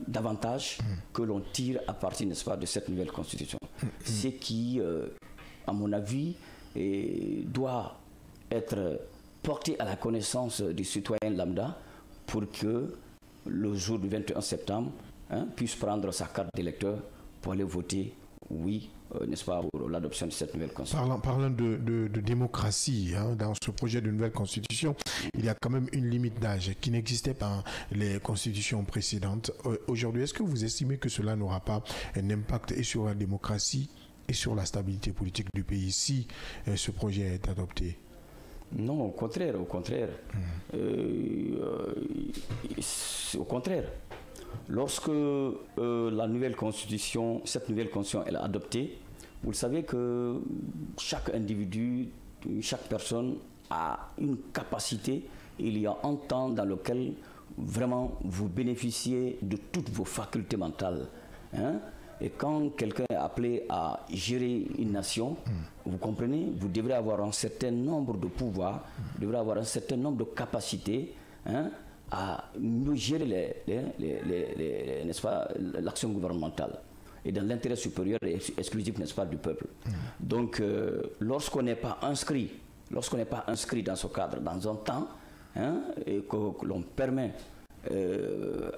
d'avantages que l'on tire à partir, n'est-ce pas, de cette nouvelle Constitution. Ce qui, à mon avis, doit être porté à la connaissance du citoyen lambda pour que le jour du 21 septembre, puisse prendre sa carte d'électeur pour aller voter oui, n'est-ce pas, pour l'adoption de cette nouvelle Constitution. Parlant de démocratie, dans ce projet de nouvelle Constitution, il y a quand même une limite d'âge qui n'existait pas dans les constitutions précédentes. Aujourd'hui, est-ce que vous estimez que cela n'aura pas un impact et sur la démocratie et sur la stabilité politique du pays si ce projet est adopté? Non, au contraire. Au contraire. Lorsque cette nouvelle constitution est adoptée, vous le savez que chaque individu, chaque personne a une capacité. Il y a un temps dans lequel vraiment vous bénéficiez de toutes vos facultés mentales. Et quand quelqu'un est appelé à gérer une nation, vous comprenez, vous devrez avoir un certain nombre de pouvoirs, vous devrez avoir un certain nombre de capacités à mieux gérer n'est-ce pas, l'action gouvernementale et dans l'intérêt supérieur et exclusif, n'est-ce pas, du peuple. Donc, lorsqu'on n'est pas inscrit dans ce cadre, dans un temps, et que l'on permet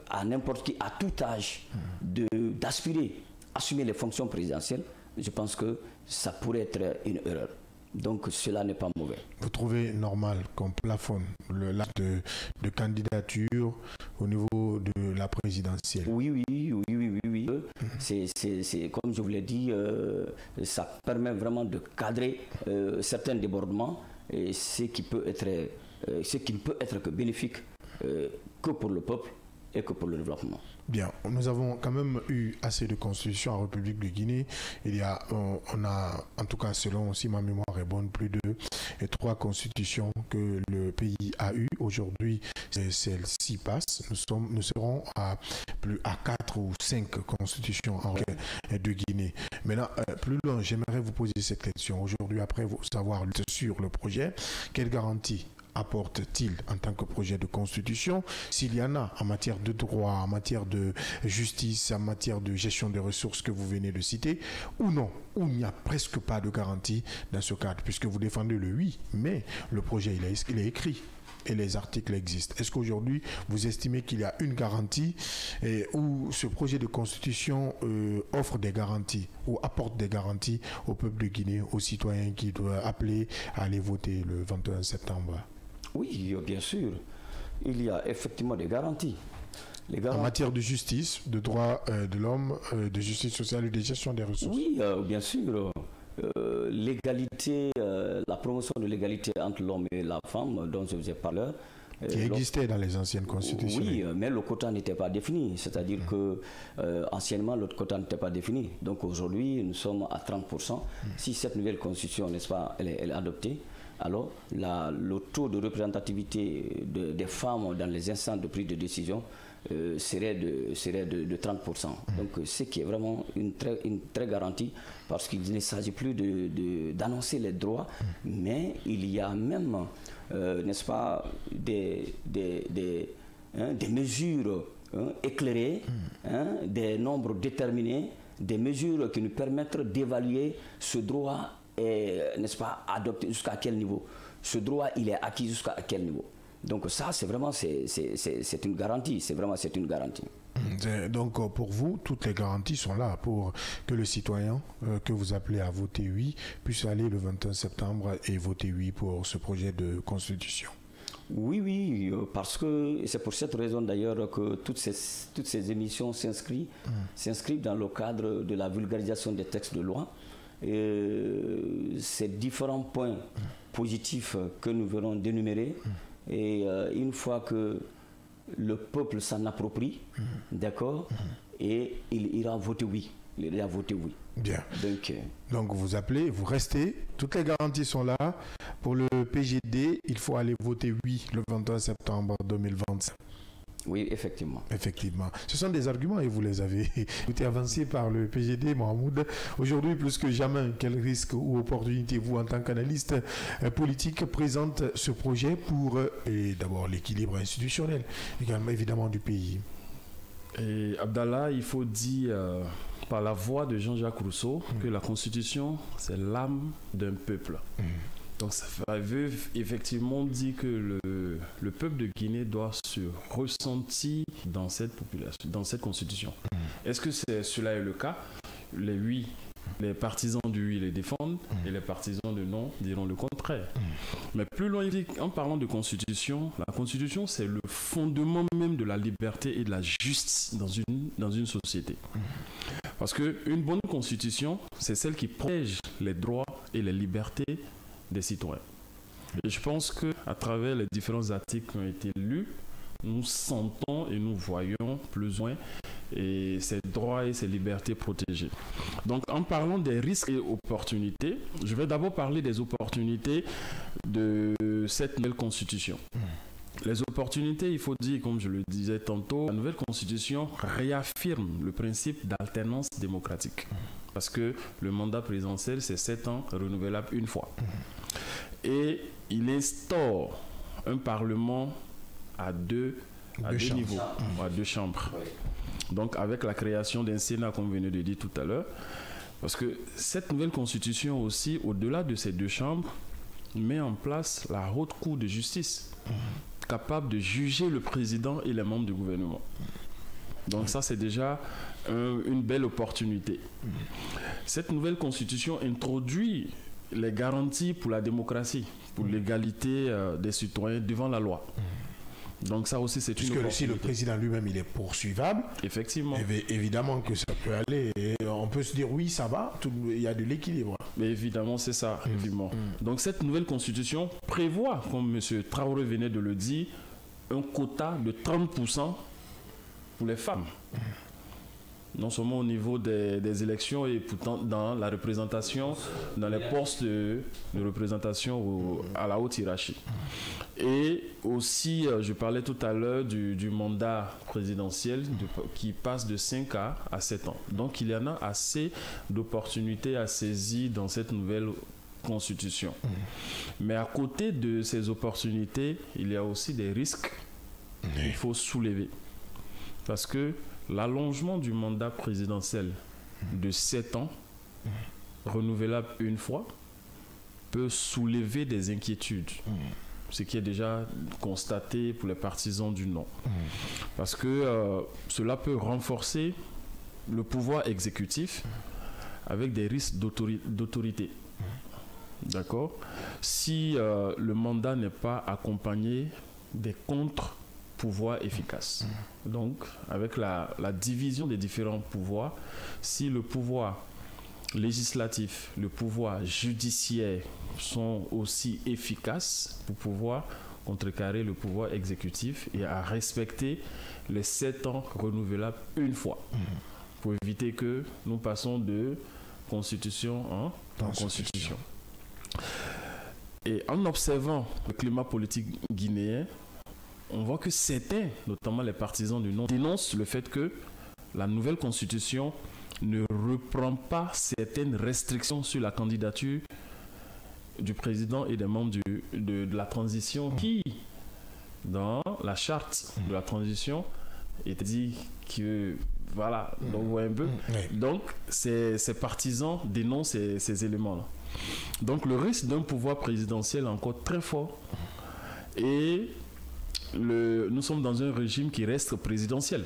à n'importe qui, à tout âge, d'aspirer, assumer les fonctions présidentielles, je pense que ça pourrait être une erreur. Donc cela n'est pas mauvais. Vous trouvez normal qu'on plafonne l'âge de candidature au niveau de la présidentielle? Oui. C'est comme je vous l'ai dit, ça permet vraiment de cadrer certains débordements, et ce qui ne peut être que bénéfique que pour le peuple et que pour le développement. Bien, nous avons quand même eu assez de constitutions en République de Guinée. On a, en tout cas selon, si ma mémoire est bonne, plus de 3 constitutions que le pays a eues. Aujourd'hui, celle-ci passe. Nous serons à 4 ou 5 constitutions en de Guinée. Maintenant, plus loin, j'aimerais vous poser cette question. Aujourd'hui, après savoir sur le projet, quelle garantie apporte-t-il en tant que projet de constitution, s'il y en a en matière de droit, en matière de justice, en matière de gestion des ressources que vous venez de citer, ou non, où il n'y a presque pas de garantie dans ce cadre, puisque vous défendez le oui, mais le projet il est écrit et les articles existent. Est-ce qu'aujourd'hui vous estimez qu'il y a une garantie où ce projet de constitution offre des garanties ou apporte des garanties au peuple de Guinée, aux citoyens qui doivent appeler à aller voter le 21 septembre? Oui, bien sûr. Il y a effectivement des garanties. En matière de justice, de droits de l'homme, de justice sociale et de gestion des ressources. Oui, bien sûr. L'égalité, la promotion de l'égalité entre l'homme et la femme, dont je vous ai parlé. Qui existait dans les anciennes constitutions. Oui, mais le quota n'était pas défini. C'est-à-dire que anciennement, le quota n'était pas défini. Donc aujourd'hui, nous sommes à 30%. Si cette nouvelle constitution, n'est-ce pas, elle est adoptée, alors le taux de représentativité des femmes dans les instances de prise de décision serait de 30%. Donc ce qui est vraiment une très garantie, parce qu'il ne s'agit plus d'annoncer les droits, mais il y a même, n'est-ce pas, des mesures éclairées, des nombres déterminés, des mesures qui nous permettent d'évaluer ce droit est, n'est-ce pas, adopté jusqu'à quel niveau. Ce droit, il est acquis jusqu'à quel niveau. Donc ça, c'est vraiment, c'est une garantie. C'est une garantie. Donc pour vous, toutes les garanties sont là pour que le citoyen que vous appelez à voter oui puisse aller le 21 septembre et voter oui pour ce projet de constitution. Oui, parce que c'est pour cette raison d'ailleurs que toutes ces émissions s'inscrivent dans le cadre de la vulgarisation des textes de loi. Et ces différents points positifs que nous verrons dénumérer, et une fois que le peuple s'en approprie, d'accord, et il ira voter oui. Il ira voter oui. Bien. Donc vous appelez, vous restez, toutes les garanties sont là. Pour le PGD, il faut aller voter oui le 21 septembre 2025. Oui, effectivement. Effectivement. Ce sont des arguments et vous les avez été avancés par le PGD, Mohamed. Aujourd'hui, plus que jamais, quel risque ou opportunité vous, en tant qu'analyste politique, présente ce projet pour d'abord l'équilibre institutionnel, également évidemment du pays? Et Abdallah, il faut dire par la voix de Jean-Jacques Rousseau que la Constitution, c'est l'âme d'un peuple. Donc ça veut effectivement dire que le peuple de Guinée doit se ressentir dans cette population, dans cette Constitution. Est-ce que cela est le cas? Les partisans du oui les défendent et les partisans de non diront le contraire. Mais plus loin, en parlant de Constitution, la Constitution, c'est le fondement même de la liberté et de la justice dans une société. Parce qu'une bonne Constitution, c'est celle qui protège les droits et les libertés des citoyens. Et je pense qu'à travers les différents articles qui ont été lus, nous sentons et nous voyons plus ou moins ces droits et ces libertés protégées. Donc en parlant des risques et opportunités, je vais d'abord parler des opportunités de cette nouvelle constitution. Les opportunités, il faut dire, comme je le disais tantôt, la nouvelle constitution réaffirme le principe d'alternance démocratique. Parce que le mandat présidentiel, c'est 7 ans, renouvelable une fois. Et il instaure un parlement à deux niveaux, à 2 chambres. Donc avec la création d'un Sénat, comme vous venez de dire tout à l'heure, parce que cette nouvelle constitution aussi, au-delà de ces 2 chambres, met en place la haute cour de justice, capable de juger le président et les membres du gouvernement. Donc ça, c'est déjà une belle opportunité. Cette nouvelle constitution introduit les garanties pour la démocratie, pour l'égalité des citoyens devant la loi. Donc ça aussi, c'est une opportunité. Puisque si le président lui-même, il est poursuivable, effectivement, évidemment que ça peut aller. Et on peut se dire, oui, ça va, il y a de l'équilibre. Mais évidemment, c'est ça. Évidemment. Donc cette nouvelle constitution prévoit, comme M. Traoré venait de le dire, un quota de 30% pour les femmes. Non seulement au niveau des élections et pourtant dans la représentation, dans les postes de représentation à la haute hiérarchie. Et aussi, je parlais tout à l'heure du mandat présidentiel qui passe de 5 à 7 ans. Donc il y en a assez d'opportunités à saisir dans cette nouvelle constitution. Mais à côté de ces opportunités, il y a aussi des risques qu'il faut soulever. Parce que l'allongement du mandat présidentiel de 7 ans, renouvelable une fois, peut soulever des inquiétudes. Ce qui est déjà constaté pour les partisans du non. Parce que cela peut renforcer le pouvoir exécutif avec des risques d'autorité. D'accord? Si le mandat n'est pas accompagné des contre-pouvoirs efficaces. Donc, avec la division des différents pouvoirs, si le pouvoir législatif, le pouvoir judiciaire sont aussi efficaces pour pouvoir contrecarrer le pouvoir exécutif et à respecter les 7 ans renouvelables une fois, pour éviter que nous passons de constitution en constitution. Et en observant le climat politique guinéen, on voit que certains, notamment les partisans du non, dénoncent le fait que la nouvelle constitution ne reprend pas certaines restrictions sur la candidature du président et des membres de la transition qui, dans la charte de la transition, est dit que, voilà, donc vous voyez un peu. Donc, ces partisans dénoncent ces éléments-là. Donc, le risque d'un pouvoir présidentiel est encore très fort et nous sommes dans un régime qui reste présidentiel,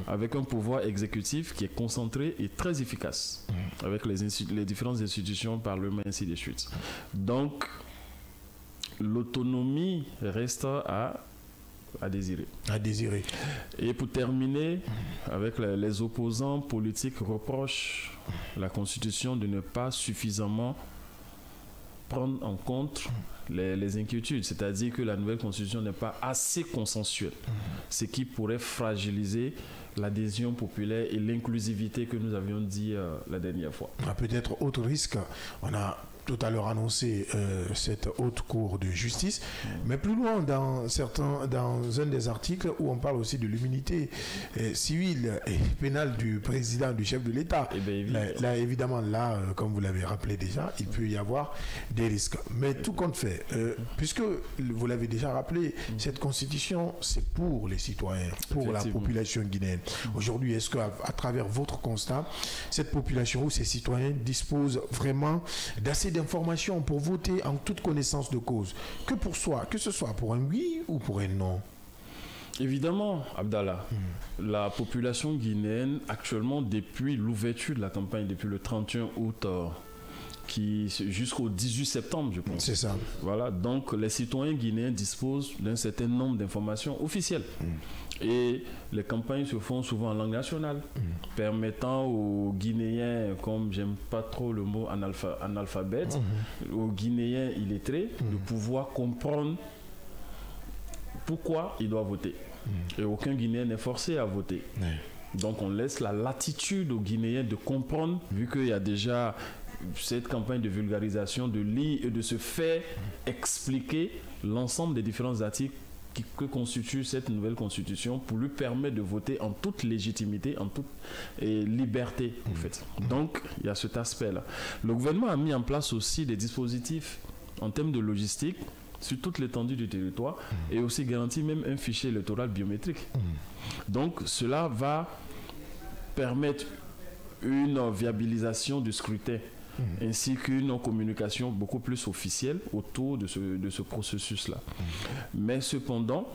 avec un pouvoir exécutif qui est concentré et très efficace, avec les différentes institutions, parlement, ainsi de suite. Donc, l'autonomie reste à désirer. À désirer. Et pour terminer, avec les opposants politiques reprochent la Constitution de ne pas suffisamment prendre en compte les inquiétudes, c'est-à-dire que la nouvelle Constitution n'est pas assez consensuelle, ce qui pourrait fragiliser l'adhésion populaire et l'inclusivité que nous avions dit la dernière fois. Peut-être autre risque, on a tout à l'heure annoncé cette haute cour de justice, mais plus loin dans un des articles où on parle aussi de l'immunité civile et pénale du président, du chef de l'État. Là, évidemment, comme vous l'avez rappelé déjà, il peut y avoir des risques. Mais tout compte fait, puisque vous l'avez déjà rappelé, cette constitution, c'est pour les citoyens, pour la population guinéenne. Aujourd'hui, est-ce qu'à travers votre constat, cette population ou ces citoyens disposent vraiment d'assez d'informations pour voter en toute connaissance de cause, que ce soit pour un oui ou pour un non? Évidemment, Abdallah, la population guinéenne actuellement, depuis l'ouverture de la campagne, depuis le 31 août, jusqu'au 18 septembre, je pense. C'est ça. Voilà, donc les citoyens guinéens disposent d'un certain nombre d'informations officielles. Et les campagnes se font souvent en langue nationale, permettant aux Guinéens, comme j'aime pas trop le mot analphabète, aux Guinéens illettrés, de pouvoir comprendre pourquoi ils doivent voter. Et aucun Guinéen n'est forcé à voter. Donc on laisse la latitude aux Guinéens de comprendre, vu qu'il y a déjà cette campagne de vulgarisation, de lire et de se faire expliquer l'ensemble des différents articles que constitue cette nouvelle constitution pour lui permettre de voter en toute légitimité, en toute liberté, en fait. Donc, il y a cet aspect-là. Le gouvernement a mis en place aussi des dispositifs en termes de logistique sur toute l'étendue du territoire et aussi garantit même un fichier électoral biométrique. Donc, cela va permettre une viabilisation du scrutin ainsi qu'une communication beaucoup plus officielle autour de ce processus-là. Mais cependant,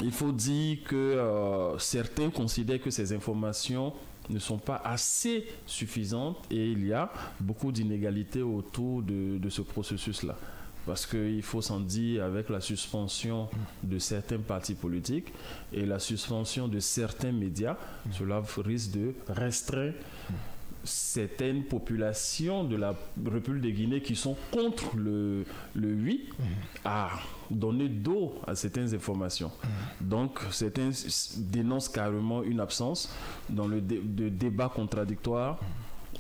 il faut dire que certains considèrent que ces informations ne sont pas assez suffisantes et il y a beaucoup d'inégalités autour de ce processus-là. Parce qu'il faut s'en dire, avec la suspension de certains partis politiques et la suspension de certains médias, cela risque de restreindre certaines populations de la République de Guinée qui sont contre le oui à donner dos à certaines informations. Donc, certains dénoncent carrément une absence dans le débat contradictoire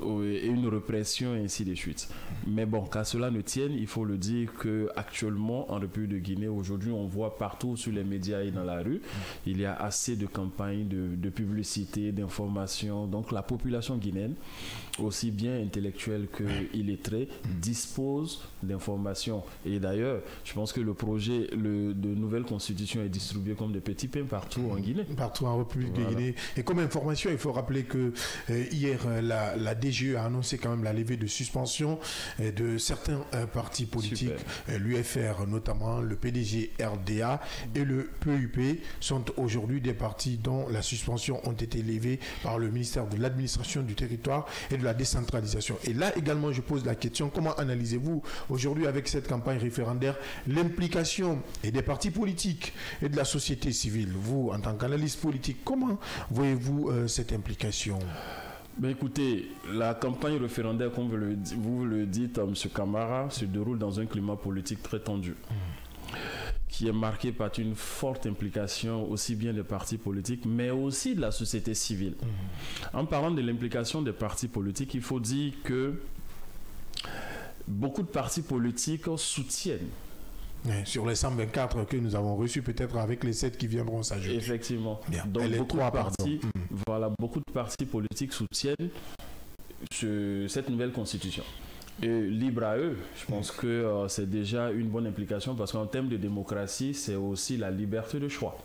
et une répression et ainsi de suite. Mais bon, qu'à cela ne tienne, il faut le dire qu'actuellement en République de Guinée, aujourd'hui on voit partout sur les médias et dans la rue, il y a assez de campagnes de publicité, d'information. Donc la population guinéenne, aussi bien intellectuelle que illettrée, dispose d'informations. Et d'ailleurs, je pense que le projet de nouvelle constitution est distribué comme des petits pains partout en Guinée. Partout en République de Guinée. Et comme information, il faut rappeler que hier, la DGE a annoncé quand même la levée de suspension de certains partis politiques. L'UFR notamment, le PDG RDA et le PUP sont aujourd'hui des partis dont la suspension ont été levées par le ministère de l'Administration du Territoire et de la décentralisation. Et là également, je pose la question, comment analysez-vous aujourd'hui avec cette campagne référendaire l'implication des partis politiques et de la société civile? Vous, en tant qu'analyste politique, comment voyez-vous cette implication? Ben écoutez, la campagne référendaire, comme vous le dites, M. Camara, se déroule dans un climat politique très tendu, qui est marqué par une forte implication aussi bien des partis politiques, mais aussi de la société civile. En parlant de l'implication des partis politiques, il faut dire que beaucoup de partis politiques soutiennent. Sur les 124 que nous avons reçus, peut-être avec les 7 qui viendront s'ajouter. Effectivement. Donc beaucoup de partis politiques soutiennent cette nouvelle constitution. Et libre à eux, je pense que c'est déjà une bonne implication parce qu'en termes de démocratie, c'est aussi la liberté de choix,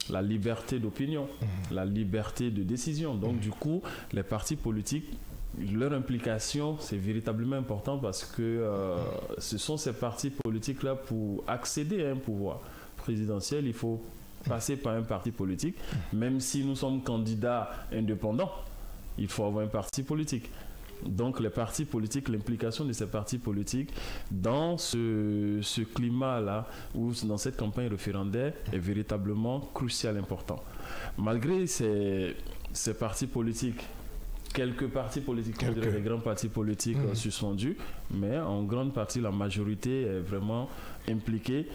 la liberté d'opinion, la liberté de décision. Donc du coup, les partis politiques, leur implication, c'est véritablement important parce que ce sont ces partis politiques-là, pour accéder à un pouvoir présidentiel, il faut passer par un parti politique, même si nous sommes candidats indépendants, il faut avoir un parti politique. Donc les partis politiques, l'implication de ces partis politiques dans ce climat-là, ou dans cette campagne référendaire, est véritablement crucial, important. Malgré ces partis politiques, quelques partis politiques, les grands partis politiques suspendus, mais en grande partie la majorité est vraiment impliquée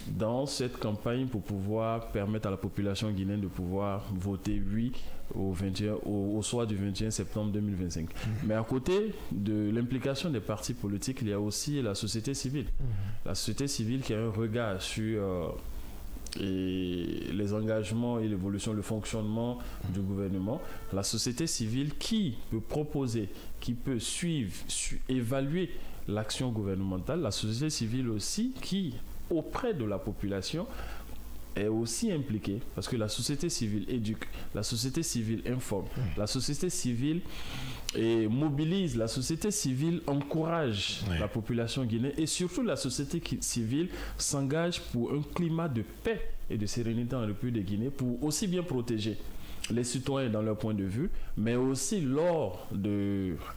dans cette campagne pour pouvoir permettre à la population guinéenne de pouvoir voter oui au soir du 21 septembre 2025. Mais à côté de l'implication des partis politiques, il y a aussi la société civile. La société civile qui a un regard sur les engagements et l'évolution, le fonctionnement du gouvernement. La société civile qui peut proposer, qui peut suivre, évaluer l'action gouvernementale. La société civile aussi qui, auprès de la population, est aussi impliquée, parce que la société civile éduque, la société civile informe, la société civile mobilise, la société civile encourage la population guinéenne, et surtout la société civile s'engage pour un climat de paix et de sérénité en République de Guinée, pour aussi bien protéger les citoyens dans leur point de vue, mais aussi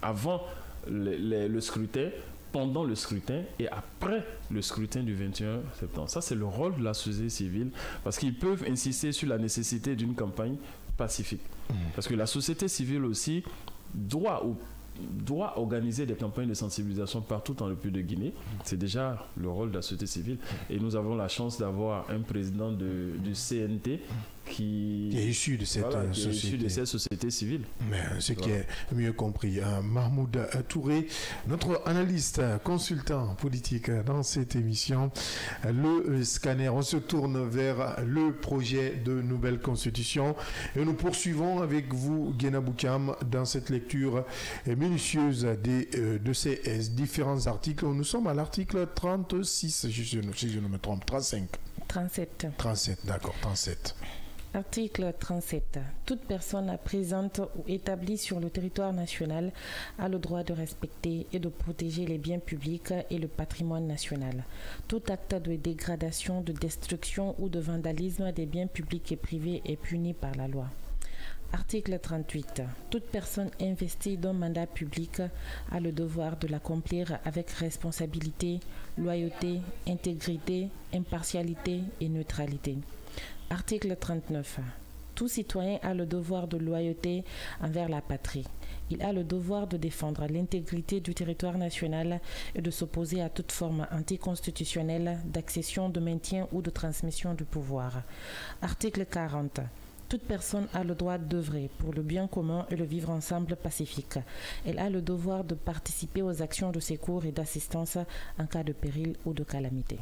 avant le scrutin, pendant le scrutin et après le scrutin du 21 septembre. Ça, c'est le rôle de la société civile, parce qu'ils peuvent insister sur la nécessité d'une campagne pacifique. Parce que la société civile aussi doit organiser des campagnes de sensibilisation partout en République de Guinée. C'est déjà le rôle de la société civile. Et nous avons la chance d'avoir un président du CNT qui est issu de cette société civile. Mais ce qui est mieux compris. Mahmoud Touré, notre analyste, consultant politique dans cette émission. Le scanner, on se tourne vers le projet de nouvelle constitution. Et nous poursuivons avec vous, Guéna Boukam, dans cette lecture minutieuse de ces différents articles. Nous sommes à l'article 36, si je ne me trompe, 35. 37. 37, d'accord, 37. Article 37. Toute personne présente ou établie sur le territoire national a le droit de respecter et de protéger les biens publics et le patrimoine national. Tout acte de dégradation, de destruction ou de vandalisme des biens publics et privés est puni par la loi. Article 38. Toute personne investie d'un mandat public a le devoir de l'accomplir avec responsabilité, loyauté, intégrité, impartialité et neutralité. Article 39. Tout citoyen a le devoir de loyauté envers la patrie. Il a le devoir de défendre l'intégrité du territoire national et de s'opposer à toute forme anticonstitutionnelle d'accession, de maintien ou de transmission du pouvoir. Article 40. Toute personne a le droit d'œuvrer pour le bien commun et le vivre ensemble pacifique. Elle a le devoir de participer aux actions de secours et d'assistance en cas de péril ou de calamité.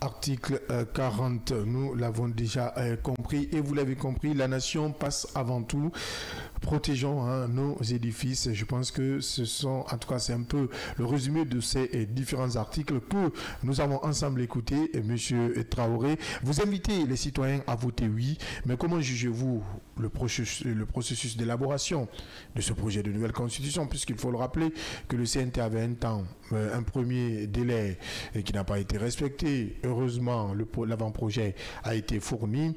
Article 40, nous l'avons déjà compris et vous l'avez compris, la nation passe avant tout. Protégeons nos édifices. Je pense que en tout cas, c'est un peu le résumé de ces différents articles que nous avons ensemble écoutés. Monsieur Traoré, vous invitez les citoyens à voter oui, mais comment jugez-vous le processus d'élaboration de ce projet de nouvelle constitution, puisqu'il faut le rappeler que le CNT avait un premier délai qui n'a pas été respecté. Heureusement, l'avant-projet a été fourni,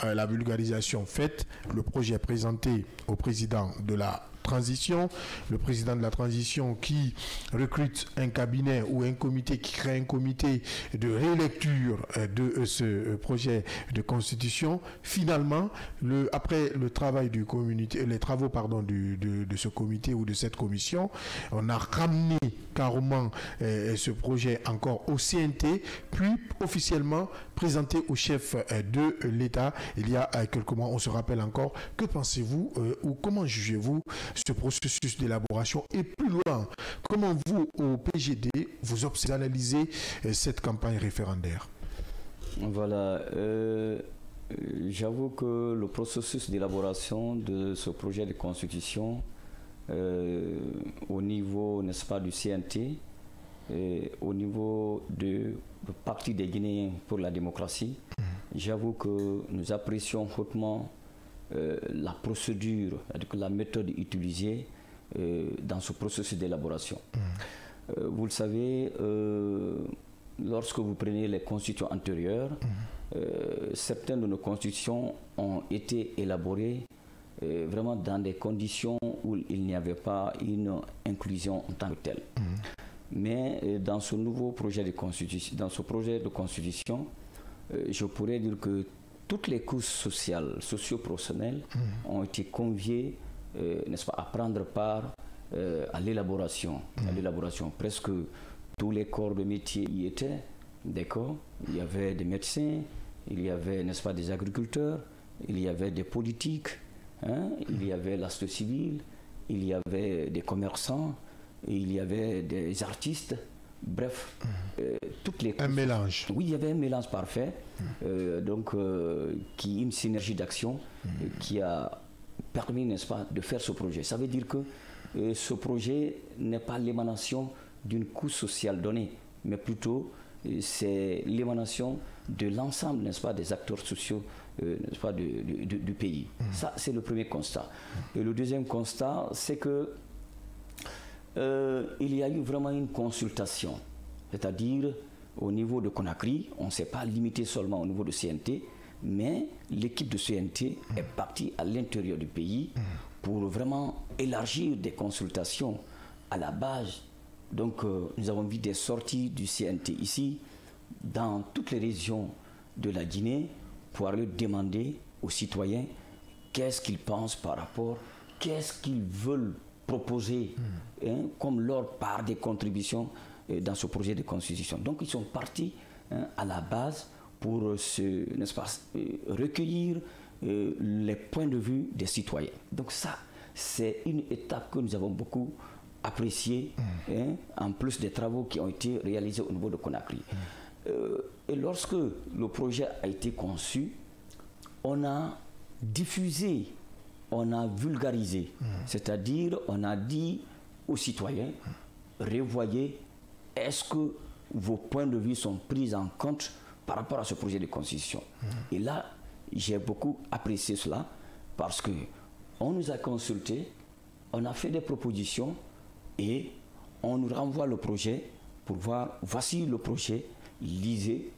la vulgarisation faite, le projet présenté au président de la transition, le président de la transition qui recrute un cabinet ou un comité, qui crée un comité de rélecture de ce projet de constitution. Finalement, après le travail les travaux de ce comité ou de cette commission, on a ramené carrément ce projet encore au CNT, puis officiellement présenté au chef de l'État il y a quelques mois. On se rappelle encore. Que pensez-vous ou comment jugez-vous ce processus d'élaboration? Et plus loin, comment vous, au PGD, vous analysez cette campagne référendaire? Voilà. J'avoue que le processus d'élaboration de ce projet de constitution au niveau, n'est-ce pas, du CNT, au niveau du Parti des Guinéens pour la démocratie, j'avoue que nous apprécions hautement la procédure, la méthode utilisée dans ce processus d'élaboration. Vous le savez, lorsque vous prenez les constitutions antérieures, certaines de nos constitutions ont été élaborées vraiment dans des conditions où il n'y avait pas une inclusion en tant que telle. Mais dans ce nouveau projet de constitution, je pourrais dire que toutes les couches sociales, socio-professionnelles ont été conviées, n'est-ce pas, à prendre part à l'élaboration. Presque tous les corps de métier y étaient, d'accord. Il y avait des médecins, il y avait, n'est-ce pas, des agriculteurs, il y avait des politiques, il y avait la société civile, il y avait des commerçants, il y avait des artistes, bref, toutes les... Un mélange. Oui, il y avait un mélange parfait, une synergie d'action qui a permis, n'est-ce pas, de faire ce projet. Ça veut dire que ce projet n'est pas l'émanation d'une couche sociale donnée, mais plutôt c'est l'émanation de l'ensemble, n'est-ce pas, des acteurs sociaux, n'est-ce pas, du pays. Ça, c'est le premier constat. Et le deuxième constat, c'est que il y a eu vraiment une consultation, c'est-à-dire au niveau de Conakry, on ne s'est pas limité seulement au niveau de CNT, mais l'équipe de CNT est partie à l'intérieur du pays pour vraiment élargir des consultations à la base. Donc nous avons vu des sorties du CNT ici, dans toutes les régions de la Guinée, pour aller demander aux citoyens qu'est-ce qu'ils pensent par rapport, qu'est-ce qu'ils veulent proposer comme leur part des contributions dans ce projet de constitution. Donc ils sont partis à la base pour n'est-ce pas, recueillir les points de vue des citoyens. Donc ça, c'est une étape que nous avons beaucoup appréciée, en plus des travaux qui ont été réalisés au niveau de Conakry. Et lorsque le projet a été conçu, on a diffusé, on a vulgarisé, c'est-à-dire on a dit aux citoyens, revoyez, est-ce que vos points de vue sont pris en compte par rapport à ce projet de constitution. Et là, j'ai beaucoup apprécié cela parce que on nous a consultés, on a fait des propositions et on nous renvoie le projet pour voir, voici le projet, lisez,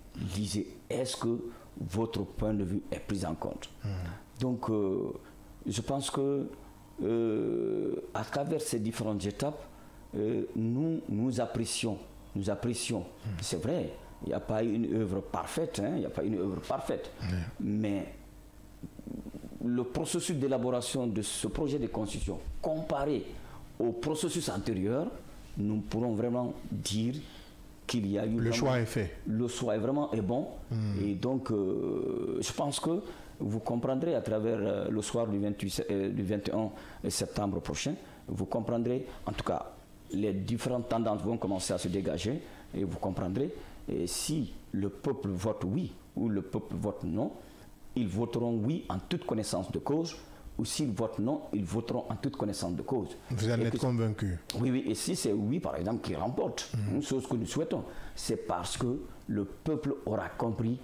est-ce que votre point de vue est pris en compte. Donc, je pense que à travers ces différentes étapes, nous apprécions. C'est vrai, il n'y a pas une œuvre parfaite, mais le processus d'élaboration de ce projet de constitution comparé au processus antérieur, nous pourrons vraiment dire qu'il y a eu... Le choix est fait. Le choix est vraiment bon. Et donc, je pense que vous comprendrez à travers le soir du 21 septembre prochain, vous comprendrez, en tout cas, les différentes tendances vont commencer à se dégager et vous comprendrez si le peuple vote oui ou le peuple vote non, ils voteront oui en toute connaissance de cause, ou s'ils votent non, ils voteront en toute connaissance de cause. Vous en êtes convaincu? Oui, et si c'est oui, par exemple, qui remporte, une chose que nous souhaitons, c'est parce que le peuple aura compris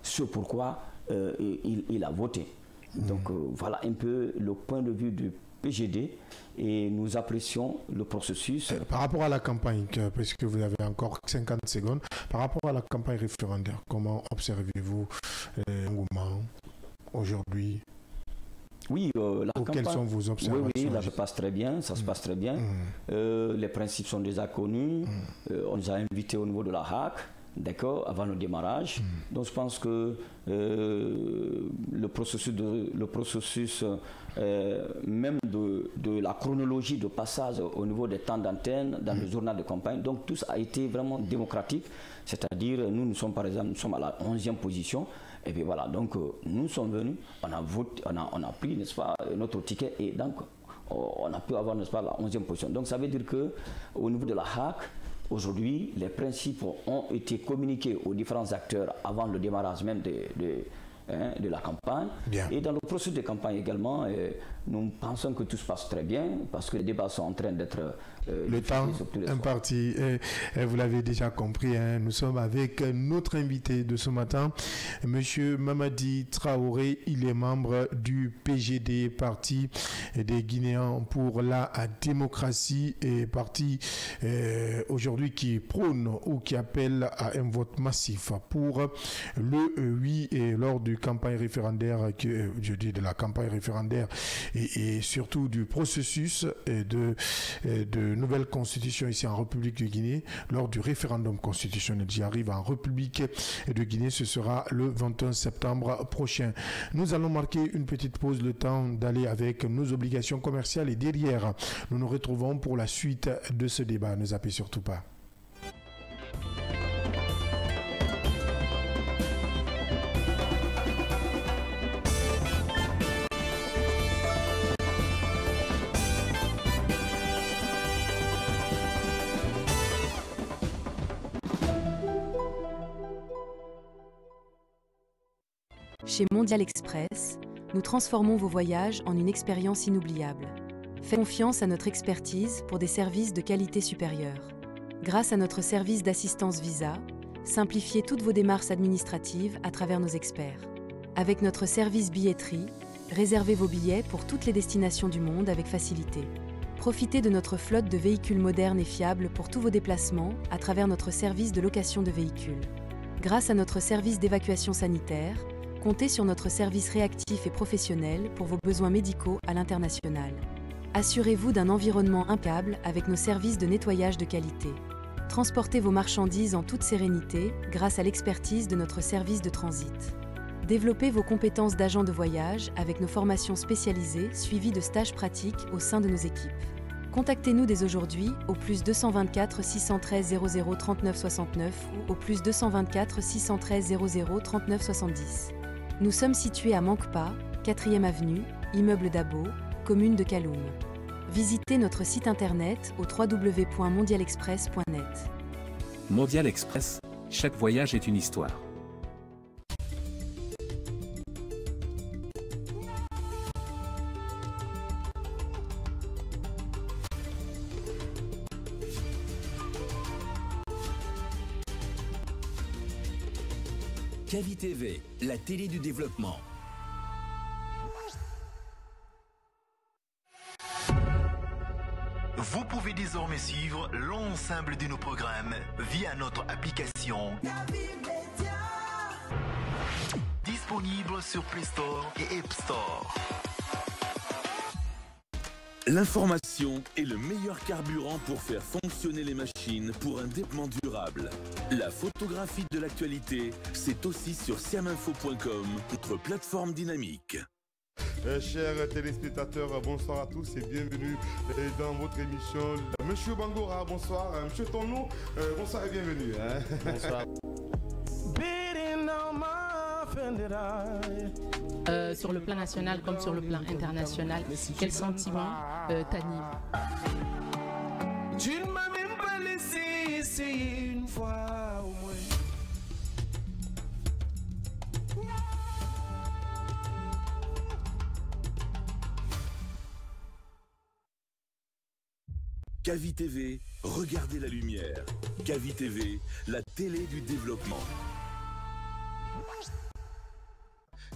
ce pourquoi il a voté. Donc voilà un peu le point de vue du PGD et nous apprécions le processus. Par rapport à la campagne, puisque vous avez encore 50 secondes, par rapport à la campagne référendaire, comment observez-vous l'engouement aujourd'hui? Oui, la campagne... Quelles sont vos observations? Oui, là, ça passe très bien, les principes sont déjà connus. On nous a invités au niveau de la HAC, d'accord, avant le démarrage. Donc, je pense que le processus même de la chronologie de passage au niveau des temps d'antenne dans le journal de campagne, donc tout ça a été vraiment démocratique. C'est-à-dire, nous sommes par exemple, nous sommes à la 11e position. Et puis voilà, donc nous sommes venus, on a voté, on a pris, n'est-ce pas, notre ticket et donc on a pu avoir, n'est-ce pas, la 11e position. Donc ça veut dire qu'au niveau de la HAC, aujourd'hui, les principes ont été communiqués aux différents acteurs avant le démarrage même de la campagne. Bien. Et dans le processus de campagne également, nous pensons que tout se passe très bien parce que les débats sont en train d'être le temps imparti. Et vous l'avez déjà compris, hein, nous sommes avec notre invité de ce matin, Monsieur Mamadi Traoré. Il est membre du PGD, Parti des Guinéens pour la démocratie, et parti aujourd'hui qui prône ou qui appelle à un vote massif pour le oui, et lors du campagne référendaire, de la campagne référendaire et surtout du processus de nouvelle constitution ici en République de Guinée, lors du référendum constitutionnel. J'y arrive en République de Guinée, ce sera le 21 septembre prochain. Nous allons marquer une petite pause, le temps d'aller avec nos obligations commerciales, et derrière, nous nous retrouvons pour la suite de ce débat. Ne zappez surtout pas. Chez Mondial Express, nous transformons vos voyages en une expérience inoubliable. Faites confiance à notre expertise pour des services de qualité supérieure. Grâce à notre service d'assistance visa, simplifiez toutes vos démarches administratives à travers nos experts. Avec notre service billetterie, réservez vos billets pour toutes les destinations du monde avec facilité. Profitez de notre flotte de véhicules modernes et fiables pour tous vos déplacements à travers notre service de location de véhicules. Grâce à notre service d'évacuation sanitaire, comptez sur notre service réactif et professionnel pour vos besoins médicaux à l'international. Assurez-vous d'un environnement impeccable avec nos services de nettoyage de qualité. Transportez vos marchandises en toute sérénité grâce à l'expertise de notre service de transit. Développez vos compétences d'agent de voyage avec nos formations spécialisées suivies de stages pratiques au sein de nos équipes. Contactez-nous dès aujourd'hui au plus 224 613 00 39 69 ou au plus 224 613 00 39 70. Nous sommes situés à Mankpa, 4e avenue, immeuble Dabo, commune de Kaloum. Visitez notre site internet au www.mondialexpress.net. Mondial Express, chaque voyage est une histoire. Cavi TV, la télé du développement. Vous pouvez désormais suivre l'ensemble de nos programmes via notre application disponible sur Play Store et App Store. L'information est le meilleur carburant pour faire fonctionner les machines pour un développement durable. La photographie de l'actualité, c'est aussi sur siaminfo.com, notre plateforme dynamique. Chers téléspectateurs, bonsoir à tous et bienvenue dans votre émission. Monsieur Bangora, bonsoir. Monsieur Tono, bonsoir et bienvenue. Bonsoir. Sur le plan national comme sur le plan international, quel sentiment t'anime? Tu ne m'as même pas laissé essayer une fois au moins. Cavi TV, regardez la lumière. Cavi TV, la télé du développement.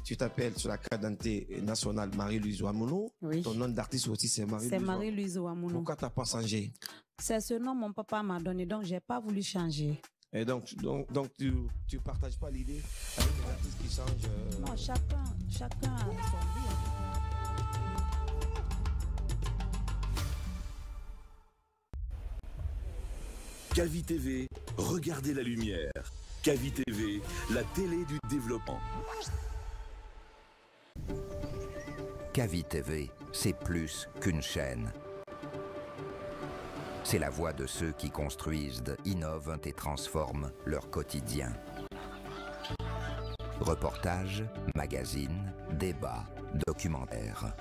Tu t'appelles sur la carte d'identité nationale Marie-Louise Ouamounou. Oui. Ton nom d'artiste aussi, c'est Marie-Louise. C'est Marie-Louise Ouamounou. Pourquoi tu n'as pas changé? C'est ce nom que mon papa m'a donné, donc je n'ai pas voulu changer. Et donc tu ne partages pas l'idée avec les artistes qui changent Non, chacun a son vie. Cavi TV, regardez la lumière. Cavi TV, la télé du développement. Cavi TV, c'est plus qu'une chaîne. C'est la voix de ceux qui construisent, innovent et transforment leur quotidien. Reportages, magazines, débats, documentaires.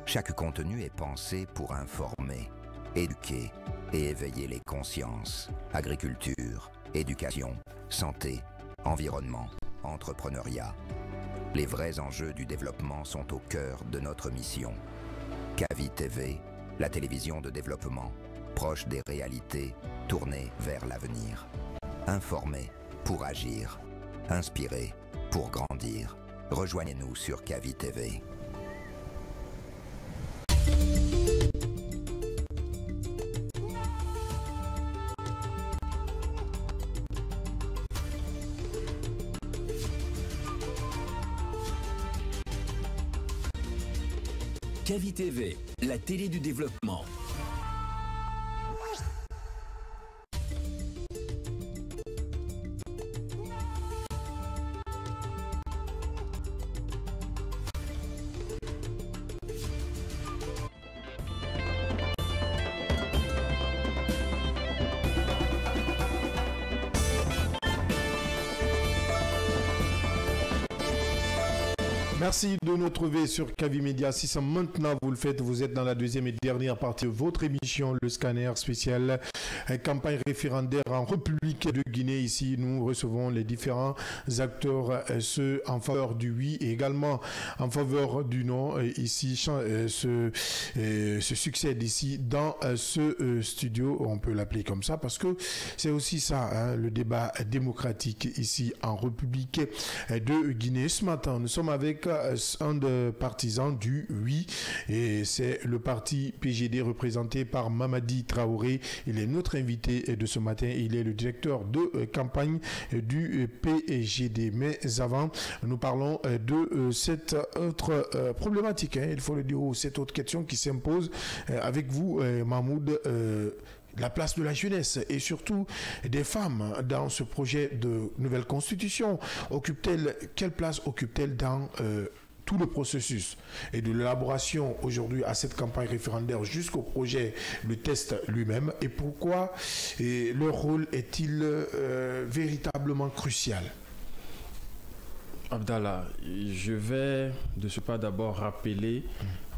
Chaque contenu est pensé pour informer, éduquer et éveiller les consciences. Agriculture, éducation, santé, environnement, entrepreneuriat. Les vrais enjeux du développement sont au cœur de notre mission. Kavi TV, la télévision de développement, proche des réalités, tournée vers l'avenir. Informé pour agir, inspiré pour grandir. Rejoignez-nous sur Kavi TV. Kavi TV, la télé du développement. Merci de nous retrouver sur Kavi Média. Si c'est maintenant vous le faites, vous êtes dans la deuxième et dernière partie de votre émission, le scanner spécial, campagne référendaire en République de Guinée. Ici, nous recevons les différents acteurs, ceux en faveur du oui et également en faveur du non. Ici, se succèdent ici dans ce studio, on peut l'appeler comme ça, parce que c'est aussi ça, hein, le débat démocratique ici en République de Guinée. Ce matin, nous sommes avec un des partisans du oui et c'est le parti PGD représenté par Mamadi Traoré. Il est notre invité de ce matin. Il est le directeur de campagne du PGD. Mais avant, nous parlons de cette autre problématique, hein, il faut le dire, cette autre question qui s'impose avec vous, Mahmoud. La place de la jeunesse et surtout des femmes dans ce projet de nouvelle constitution. Quelle place occupe-t-elle dans tout le processus et de l'élaboration aujourd'hui à cette campagne référendaire jusqu'au projet, le test lui-même, et pourquoi leur rôle est-il véritablement crucial? Abdallah, je vais de ce pas d'abord rappeler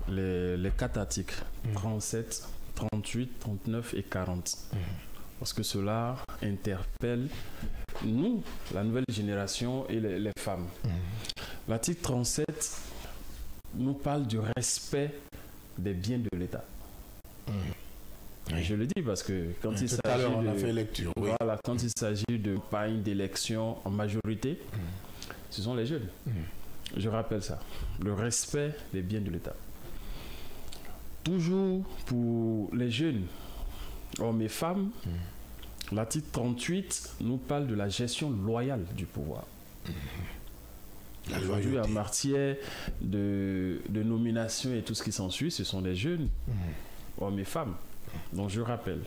les 4 articles 37, 38, 39 et 40. Parce que cela interpelle nous, la nouvelle génération et les femmes. L'article 37 nous parle du respect des biens de l'État. Je le dis parce que quand il s'agit on a fait lecture, oui. Voilà, quand il s'agit de campagne d'élection en majorité, ce sont les jeunes. Je rappelle ça. Le respect des biens de l'État. Toujours pour les jeunes, hommes et femmes, l'article 38 nous parle de la gestion loyale du pouvoir. Aujourd'hui, en matière de nomination et tout ce qui s'ensuit, ce sont les jeunes, hommes et femmes. Donc je rappelle,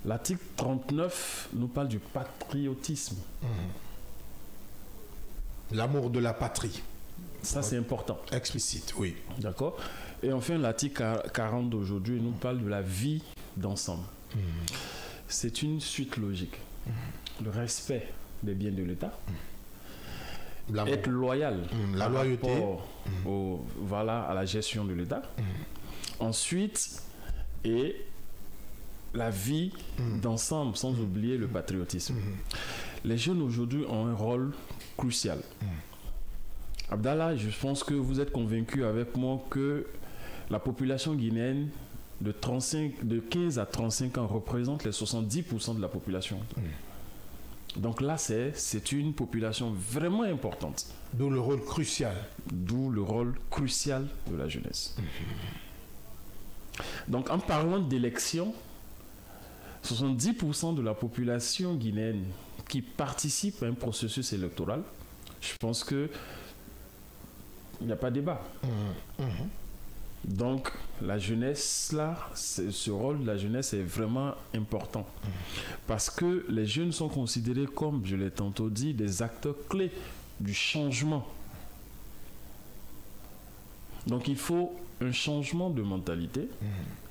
l'article 39 nous parle du patriotisme. L'amour de la patrie. Ça, c'est important. Explicite, oui. D'accord. Et enfin, l'article 40 d'aujourd'hui nous parle de la vie d'ensemble. C'est une suite logique. Le respect des biens de l'État. Être loyal. La loyauté. À la gestion de l'État. Ensuite, et la vie d'ensemble, sans oublier le patriotisme. Les jeunes aujourd'hui ont un rôle crucial. Abdallah, je pense que vous êtes convaincu avec moi que la population guinéenne de 15 à 35 ans représente les 70% de la population. Donc là, c'est une population vraiment importante. D'où le rôle crucial. D'où le rôle crucial de la jeunesse. Donc en parlant d'élection, 70% de la population guinéenne qui participe à un processus électoral, je pense que il n'y a pas de débat. Donc, la jeunesse, là, ce rôle de la jeunesse est vraiment important. Parce que les jeunes sont considérés comme, je l'ai tantôt dit, des acteurs clés du changement. Donc, il faut un changement de mentalité.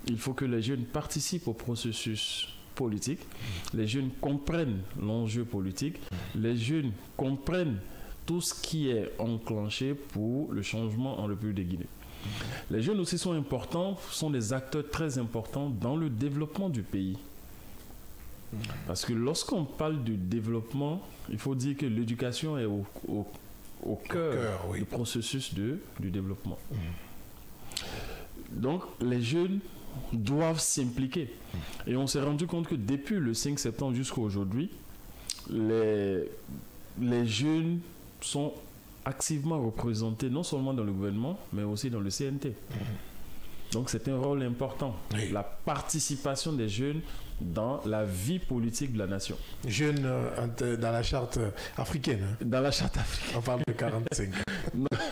Il faut que les jeunes participent au processus politique. Les jeunes comprennent l'enjeu politique. Les jeunes comprennent tout ce qui est enclenché pour le changement en République de Guinée. Les jeunes aussi sont importants, sont des acteurs très importants dans le développement du pays. Parce que lorsqu'on parle du développement, il faut dire que l'éducation est au cœur du processus du développement. Donc, les jeunes doivent s'impliquer. Et on s'est rendu compte que depuis le 5 septembre jusqu'à aujourd'hui, les jeunes sont activement représentés non seulement dans le gouvernement, mais aussi dans le CNT. Donc c'est un rôle important, la participation des jeunes dans la vie politique de la nation. Jeunes dans la charte africaine. Dans la charte africaine. On parle de 45.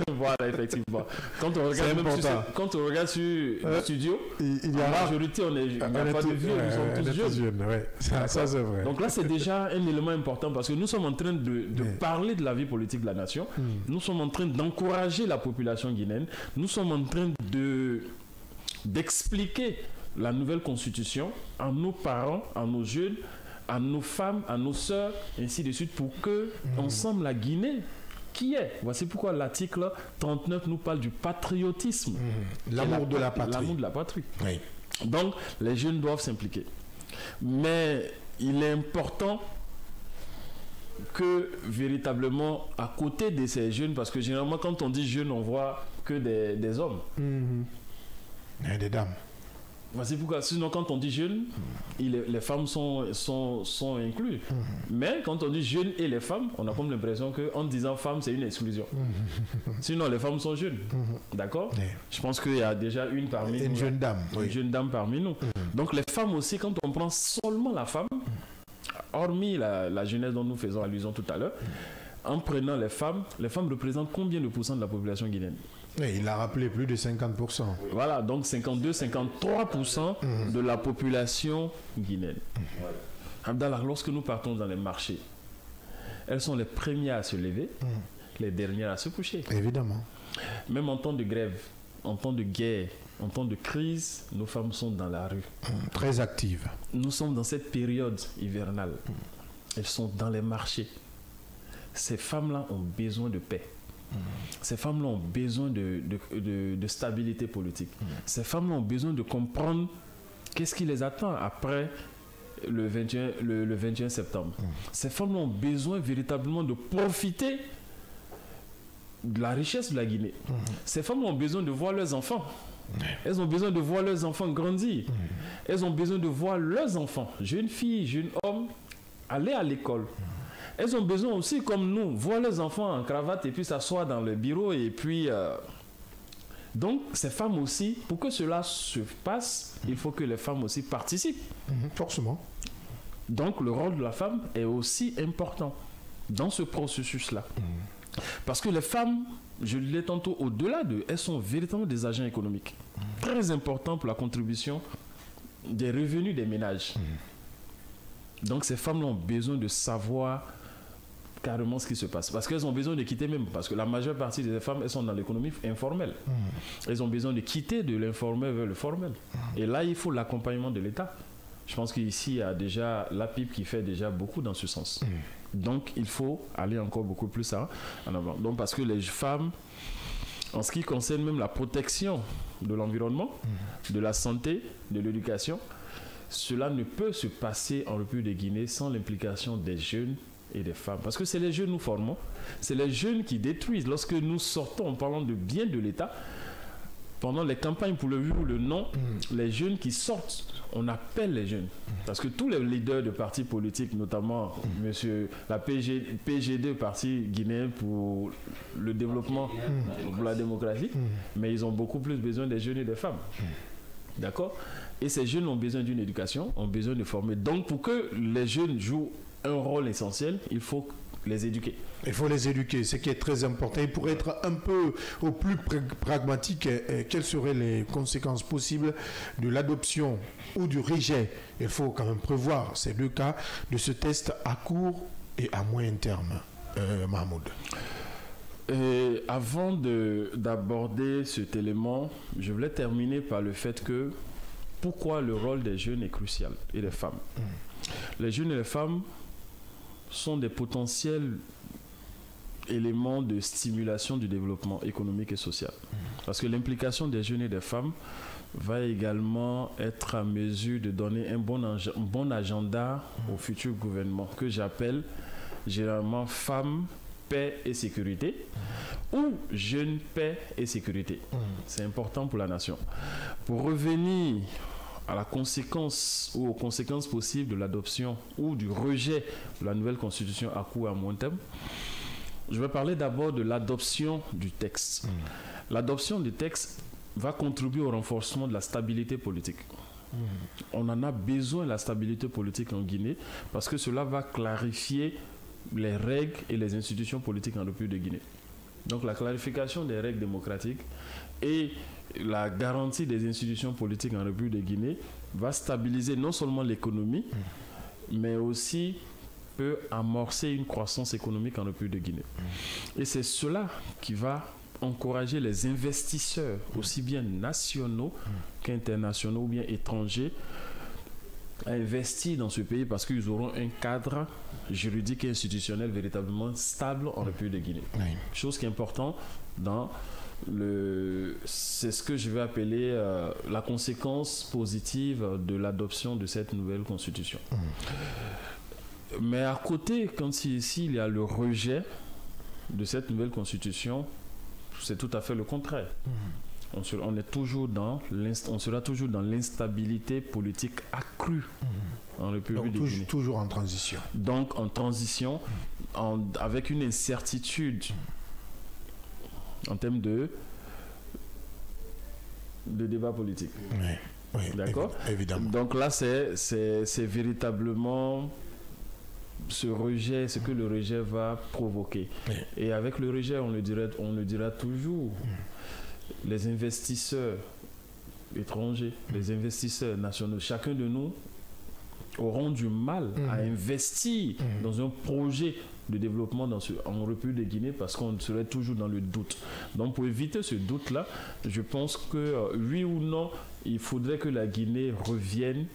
Voilà, effectivement. Quand on regarde sur le studio, la majorité, il n'y a pas de vieux, nous sommes tous jeunes. Ça c'est vrai. Donc là, c'est déjà un élément important parce que nous sommes en train de parler de la vie politique de la nation. Nous sommes en train d'encourager la population guinéenne. Nous sommes en train d'expliquer la nouvelle constitution à nos parents, à nos jeunes, à nos femmes, à nos sœurs, ainsi de suite, pour que ensemble la Guinée qui est. Voici pourquoi l'article 39 nous parle du patriotisme. L'amour de la patrie. L'amour de la patrie. Oui. Donc, les jeunes doivent s'impliquer. Mais il est important que véritablement, à côté de ces jeunes, parce que généralement, quand on dit jeunes, on voit que des hommes. Et des dames. Voici pourquoi, sinon quand on dit jeunes, les femmes sont incluses. Mais quand on dit jeunes et les femmes, on a comme l'impression qu'en disant femmes, c'est une exclusion. Sinon, les femmes sont jeunes. D'accord? Je pense qu'il y a déjà une parmi nous. Une jeune dame. Une jeune dame parmi nous. Donc les femmes aussi, quand on prend seulement la femme, hormis la jeunesse dont nous faisons allusion tout à l'heure, en prenant les femmes représentent combien de pourcents de la population guinéenne? Il a rappelé plus de 50%. Voilà, donc 52-53% de la population guinéenne. Abdallah, lorsque nous partons dans les marchés, elles sont les premières à se lever, les dernières à se coucher. Évidemment. Même en temps de grève, en temps de guerre, en temps de crise, nos femmes sont dans la rue. Très actives. Nous sommes dans cette période hivernale. Elles sont dans les marchés. Ces femmes-là ont besoin de paix. Ces femmes-là ont besoin de stabilité politique. Ces femmes-là ont besoin de comprendre qu'est-ce qui les attend après le 21 septembre. Ces femmes-là ont besoin véritablement de profiter de la richesse de la Guinée. Ces femmes ont besoin de voir leurs enfants. Elles ont besoin de voir leurs enfants grandir. Elles ont besoin de voir leurs enfants, jeunes filles, jeunes hommes, aller à l'école. Elles ont besoin aussi, comme nous, voir leurs enfants en cravate et puis s'asseoir dans le bureau et puis... Donc, ces femmes aussi, pour que cela se passe, il faut que les femmes aussi participent. Forcément. Donc, le rôle de la femme est aussi important dans ce processus-là. Parce que les femmes, je le disais tantôt, au-delà d'eux, elles sont véritablement des agents économiques. Très importants pour la contribution des revenus des ménages. Donc, ces femmes ont besoin de savoir carrément ce qui se passe. Parce qu'elles ont besoin de quitter même. Parce que la majeure partie des femmes, elles sont dans l'économie informelle. Elles ont besoin de quitter de l'informel vers le formel. Et là, il faut l'accompagnement de l'État. Je pense qu'ici, il y a déjà l'APIP qui fait déjà beaucoup dans ce sens. Donc, il faut aller encore beaucoup plus en avant. Donc, parce que les femmes, en ce qui concerne même la protection de l'environnement, de la santé, de l'éducation, cela ne peut se passer en République de Guinée sans l'implication des jeunes et des femmes. Parce que c'est les jeunes nous formons, c'est les jeunes qui détruisent. Lorsque nous sortons en parlant de bien de l'État, pendant les campagnes pour le oui ou le non, les jeunes qui sortent, on appelle les jeunes. Parce que tous les leaders de partis politiques, notamment la PGD, parti guinéen pour le développement, pour la démocratie, mais ils ont beaucoup plus besoin des jeunes et des femmes. D'accord? Et ces jeunes ont besoin d'une éducation, ont besoin de former. Donc, pour que les jeunes jouent un rôle essentiel, il faut les éduquer. Il faut les éduquer, ce qui est très important. Et pour être un peu au plus pragmatique, quelles seraient les conséquences possibles de l'adoption ou du rejet? Il faut quand même prévoir ces deux cas de ce test à court et à moyen terme. Mahmoud. Et avant d'aborder cet élément, je voulais terminer par le fait que pourquoi le rôle des jeunes est crucial et des femmes. Les jeunes et les femmes sont des potentiels éléments de stimulation du développement économique et social. Parce que l'implication des jeunes et des femmes va également être à mesure de donner un bon agenda au futur gouvernement, que j'appelle généralement femmes paix et sécurité, ou jeune, paix et sécurité. C'est important pour la nation. Pour revenir à la conséquence ou aux conséquences possibles de l'adoption ou du rejet de la nouvelle constitution à court et à moyen terme, je vais parler d'abord de l'adoption du texte. L'adoption du texte va contribuer au renforcement de la stabilité politique. On en a besoin, la stabilité politique en Guinée, parce que cela va clarifier les règles et les institutions politiques en République de Guinée. Donc la clarification des règles démocratiques et la garantie des institutions politiques en République de Guinée va stabiliser non seulement l'économie, mais aussi peut amorcer une croissance économique en République de Guinée. Et c'est cela qui va encourager les investisseurs, aussi bien nationaux qu'internationaux ou bien étrangers, à investir dans ce pays parce qu'ils auront un cadre juridique et institutionnel véritablement stable en République de Guinée. Chose qui est importante dans c'est ce que je vais appeler la conséquence positive de l'adoption de cette nouvelle constitution. Mais à côté, quand ici il y a le rejet de cette nouvelle constitution, c'est tout à fait le contraire. On sera toujours dans l'instabilité politique accrue en République de Guinée. Toujours en transition. Donc en transition, avec une incertitude en termes de débat politique. Oui, d'accord, évidemment. Donc là, c'est véritablement ce rejet, ce que le rejet va provoquer. Et avec le rejet, on le dira toujours. Les investisseurs étrangers, les investisseurs nationaux, chacun de nous auront du mal à investir dans un projet de développement en République de Guinée parce qu'on serait toujours dans le doute. Donc pour éviter ce doute-là, je pense que oui ou non, il faudrait que la Guinée revienne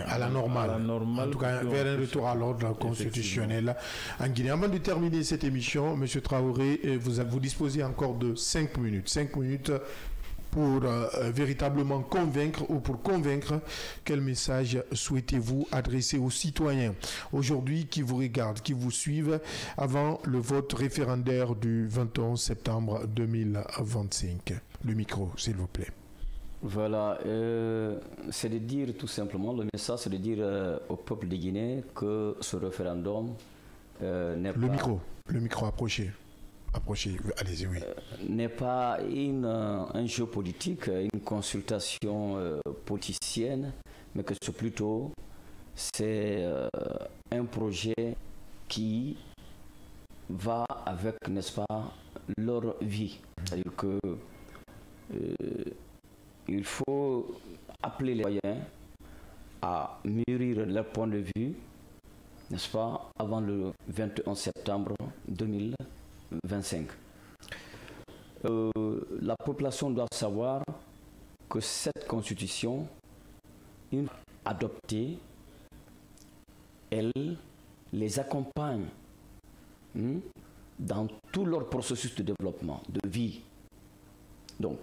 à la normale. En tout cas, vers un retour à l'ordre constitutionnel en Guinée. Avant de terminer cette émission, M. Traoré, vous disposez encore de 5 minutes. 5 minutes pour véritablement convaincre ou pour convaincre. Quel message souhaitez-vous adresser aux citoyens aujourd'hui qui vous regardent, qui vous suivent avant le vote référendaire du 21 septembre 2025? Le micro, s'il vous plaît. Voilà, c'est de dire tout simplement, le message c'est de dire au peuple de Guinée que ce référendum n'est pas... Le micro, approchez, allez-y, oui. N'est pas un jeu politique, une consultation politicienne, mais que c'est un projet qui va avec, n'est-ce pas, leur vie. C'est-à-dire que il faut appeler les citoyens à mûrir leur point de vue, n'est-ce pas, avant le 21 septembre 2025. La population doit savoir que cette constitution, une fois adoptée, elle les accompagne dans tout leur processus de développement, de vie. Donc,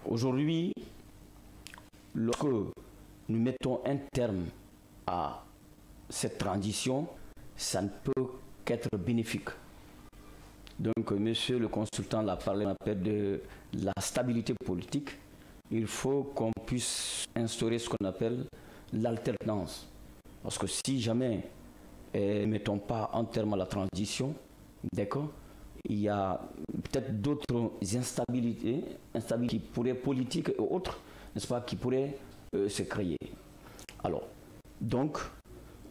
aujourd'hui, lorsque nous mettons un terme à cette transition, ça ne peut qu'être bénéfique. Donc, monsieur le consultant l'a parlé, on appelle de la stabilité politique. Il faut qu'on puisse instaurer ce qu'on appelle l'alternance. Parce que si jamais ne mettons pas en terme à la transition, d'accord, il y a peut-être d'autres instabilités qui pourraient, politiques et autres, n'est-ce pas, qui pourraient se créer. Alors, donc,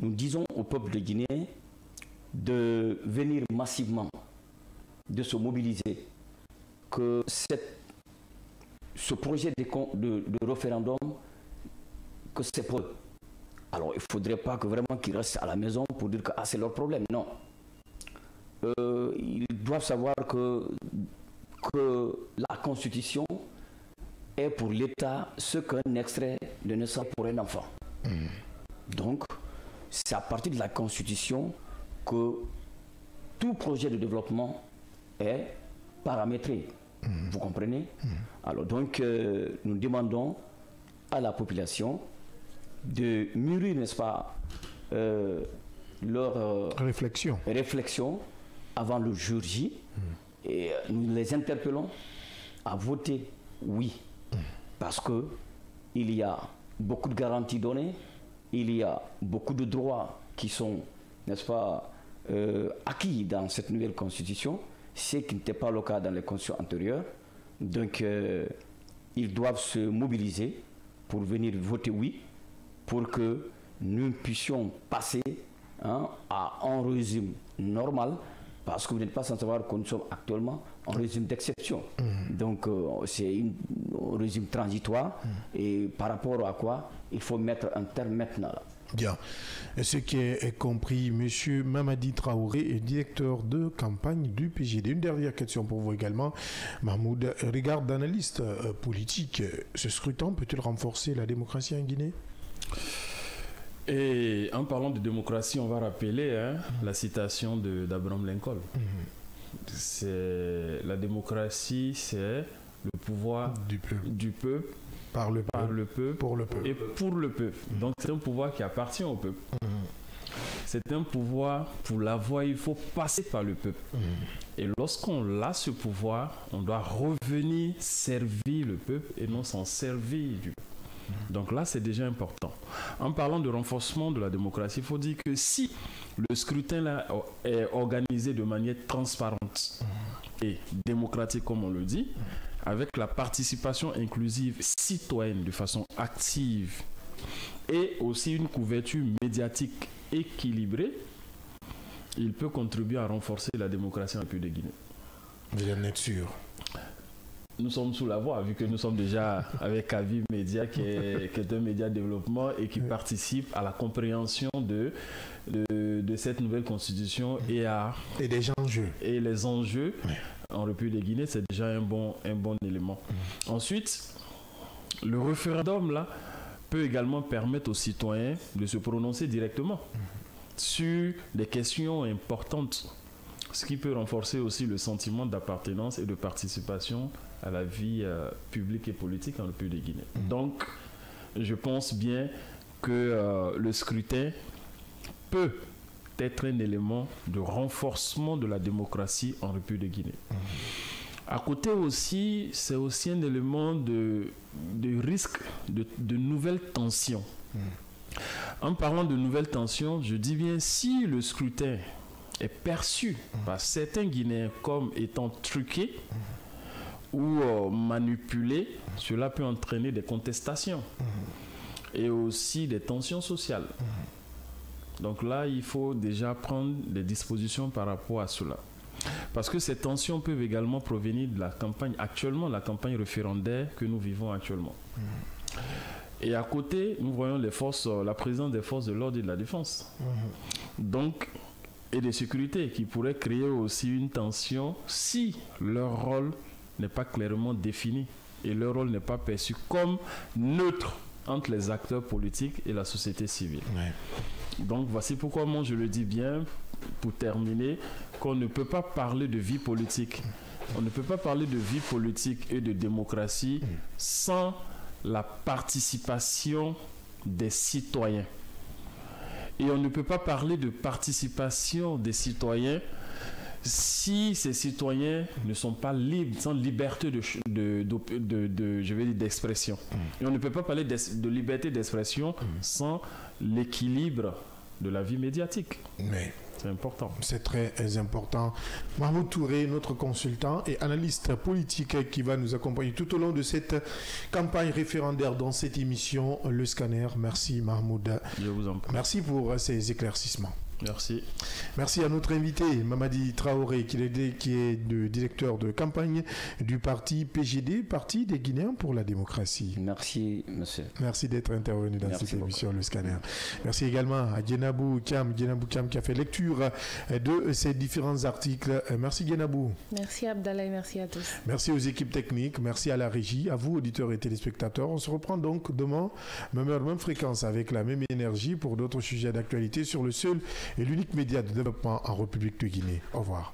nous disons au peuple de Guinée de venir massivement, de se mobiliser, que ce projet de référendum, que c'est pour eux. Alors, il ne faudrait pas que vraiment qu'ils restent à la maison pour dire que c'est leur problème. Non. Ils doivent savoir que la Constitution est pour l'État ce qu'un extrait de naissance pour un enfant. Donc, c'est à partir de la Constitution que tout projet de développement est paramétré. Vous comprenez? Alors, donc, nous demandons à la population de mûrir, n'est-ce pas, leur réflexion avant le jour J. Et nous les interpellons à voter oui. Parce que il y a beaucoup de garanties données, il y a beaucoup de droits qui sont, n'est-ce pas, acquis dans cette nouvelle constitution, ce qui n'était pas le cas dans les constitutions antérieures. Donc, ils doivent se mobiliser pour venir voter oui, pour que nous puissions passer à un régime normal, parce que vous n'êtes pas sans savoir que nous sommes actuellement en régime d'exception. Donc, c'est un régime transitoire, et par rapport à quoi il faut mettre un terme maintenant là. Bien. Ce qui est compris, M. Mamadi Traoré est directeur de campagne du PJD. Une dernière question pour vous également, Mahmoud. Regard d'analyste politique, ce scrutin peut-il renforcer la démocratie en Guinée? Et en parlant de démocratie, on va rappeler la citation d'Abraham Lincoln. La démocratie, c'est le pouvoir du peuple. Par le peuple, pour le peuple. Et pour le peuple. Donc c'est un pouvoir qui appartient au peuple. C'est un pouvoir, pour l'avoir, il faut passer par le peuple. Et lorsqu'on a ce pouvoir, on doit revenir servir le peuple et non s'en servir du peuple. Donc là, c'est déjà important. En parlant de renforcement de la démocratie, il faut dire que si le scrutin là est organisé de manière transparente et démocratique, comme on le dit, avec la participation inclusive citoyenne de façon active et aussi une couverture médiatique équilibrée, il peut contribuer à renforcer la démocratie en République de Guinée. Vous en êtes sûr? Nous sommes sous la voie, vu que nous sommes déjà avec Aviv Média, qui est un média de développement et qui participe à la compréhension de cette nouvelle constitution et des enjeux. Et les enjeux en République de Guinée, c'est déjà un bon élément. Ensuite, le référendum là peut également permettre aux citoyens de se prononcer directement sur des questions importantes, ce qui peut renforcer aussi le sentiment d'appartenance et de participation à la vie publique et politique en République de Guinée. Donc, je pense bien que le scrutin peut être un élément de renforcement de la démocratie en République de Guinée. À côté aussi, c'est aussi un élément de risque de nouvelles tensions. En parlant de nouvelles tensions, je dis bien si le scrutin est perçu par certains Guinéens comme étant truqué ou manipulé, cela peut entraîner des contestations et aussi des tensions sociales. Donc là, il faut déjà prendre des dispositions par rapport à cela. Parce que ces tensions peuvent également provenir de la campagne, actuellement la campagne référendaire que nous vivons actuellement. Et à côté, nous voyons la présence des forces de l'ordre et de la défense. Donc, et de sécurité qui pourraient créer aussi une tension si leur rôle n'est pas clairement défini et leur rôle n'est pas perçu comme neutre entre les acteurs politiques et la société civile. Donc voici pourquoi moi je le dis bien, pour terminer, qu'on ne peut pas parler de vie politique. On ne peut pas parler de vie politique et de démocratie sans la participation des citoyens. Et on ne peut pas parler de participation des citoyens si ces citoyens ne sont pas libres, sans liberté d'expression. Et on ne peut pas parler de liberté d'expression sans l'équilibre de la vie médiatique. Mais c'est important. C'est très important. Mahmoud Touré, notre consultant et analyste politique qui va nous accompagner tout au long de cette campagne référendaire dans cette émission Le Scanner. Merci Mahmoud. Je vous en prie. Merci pour ces éclaircissements. Merci. Merci à notre invité, Mamadi Traoré, qui est le directeur de campagne du parti PJD, Parti des Guinéens pour la démocratie. Merci, monsieur. Merci d'être intervenu dans cette émission, Le Scanner. Merci également à Guénabou Kiam qui a fait lecture de ces différents articles. Merci Guénabou. Merci Abdallah et merci à tous. Merci aux équipes techniques, merci à la régie, à vous auditeurs et téléspectateurs. On se reprend donc demain, même heure, même fréquence, avec la même énergie pour d'autres sujets d'actualité sur le seul et l'unique média de développement en République de Guinée. Au revoir.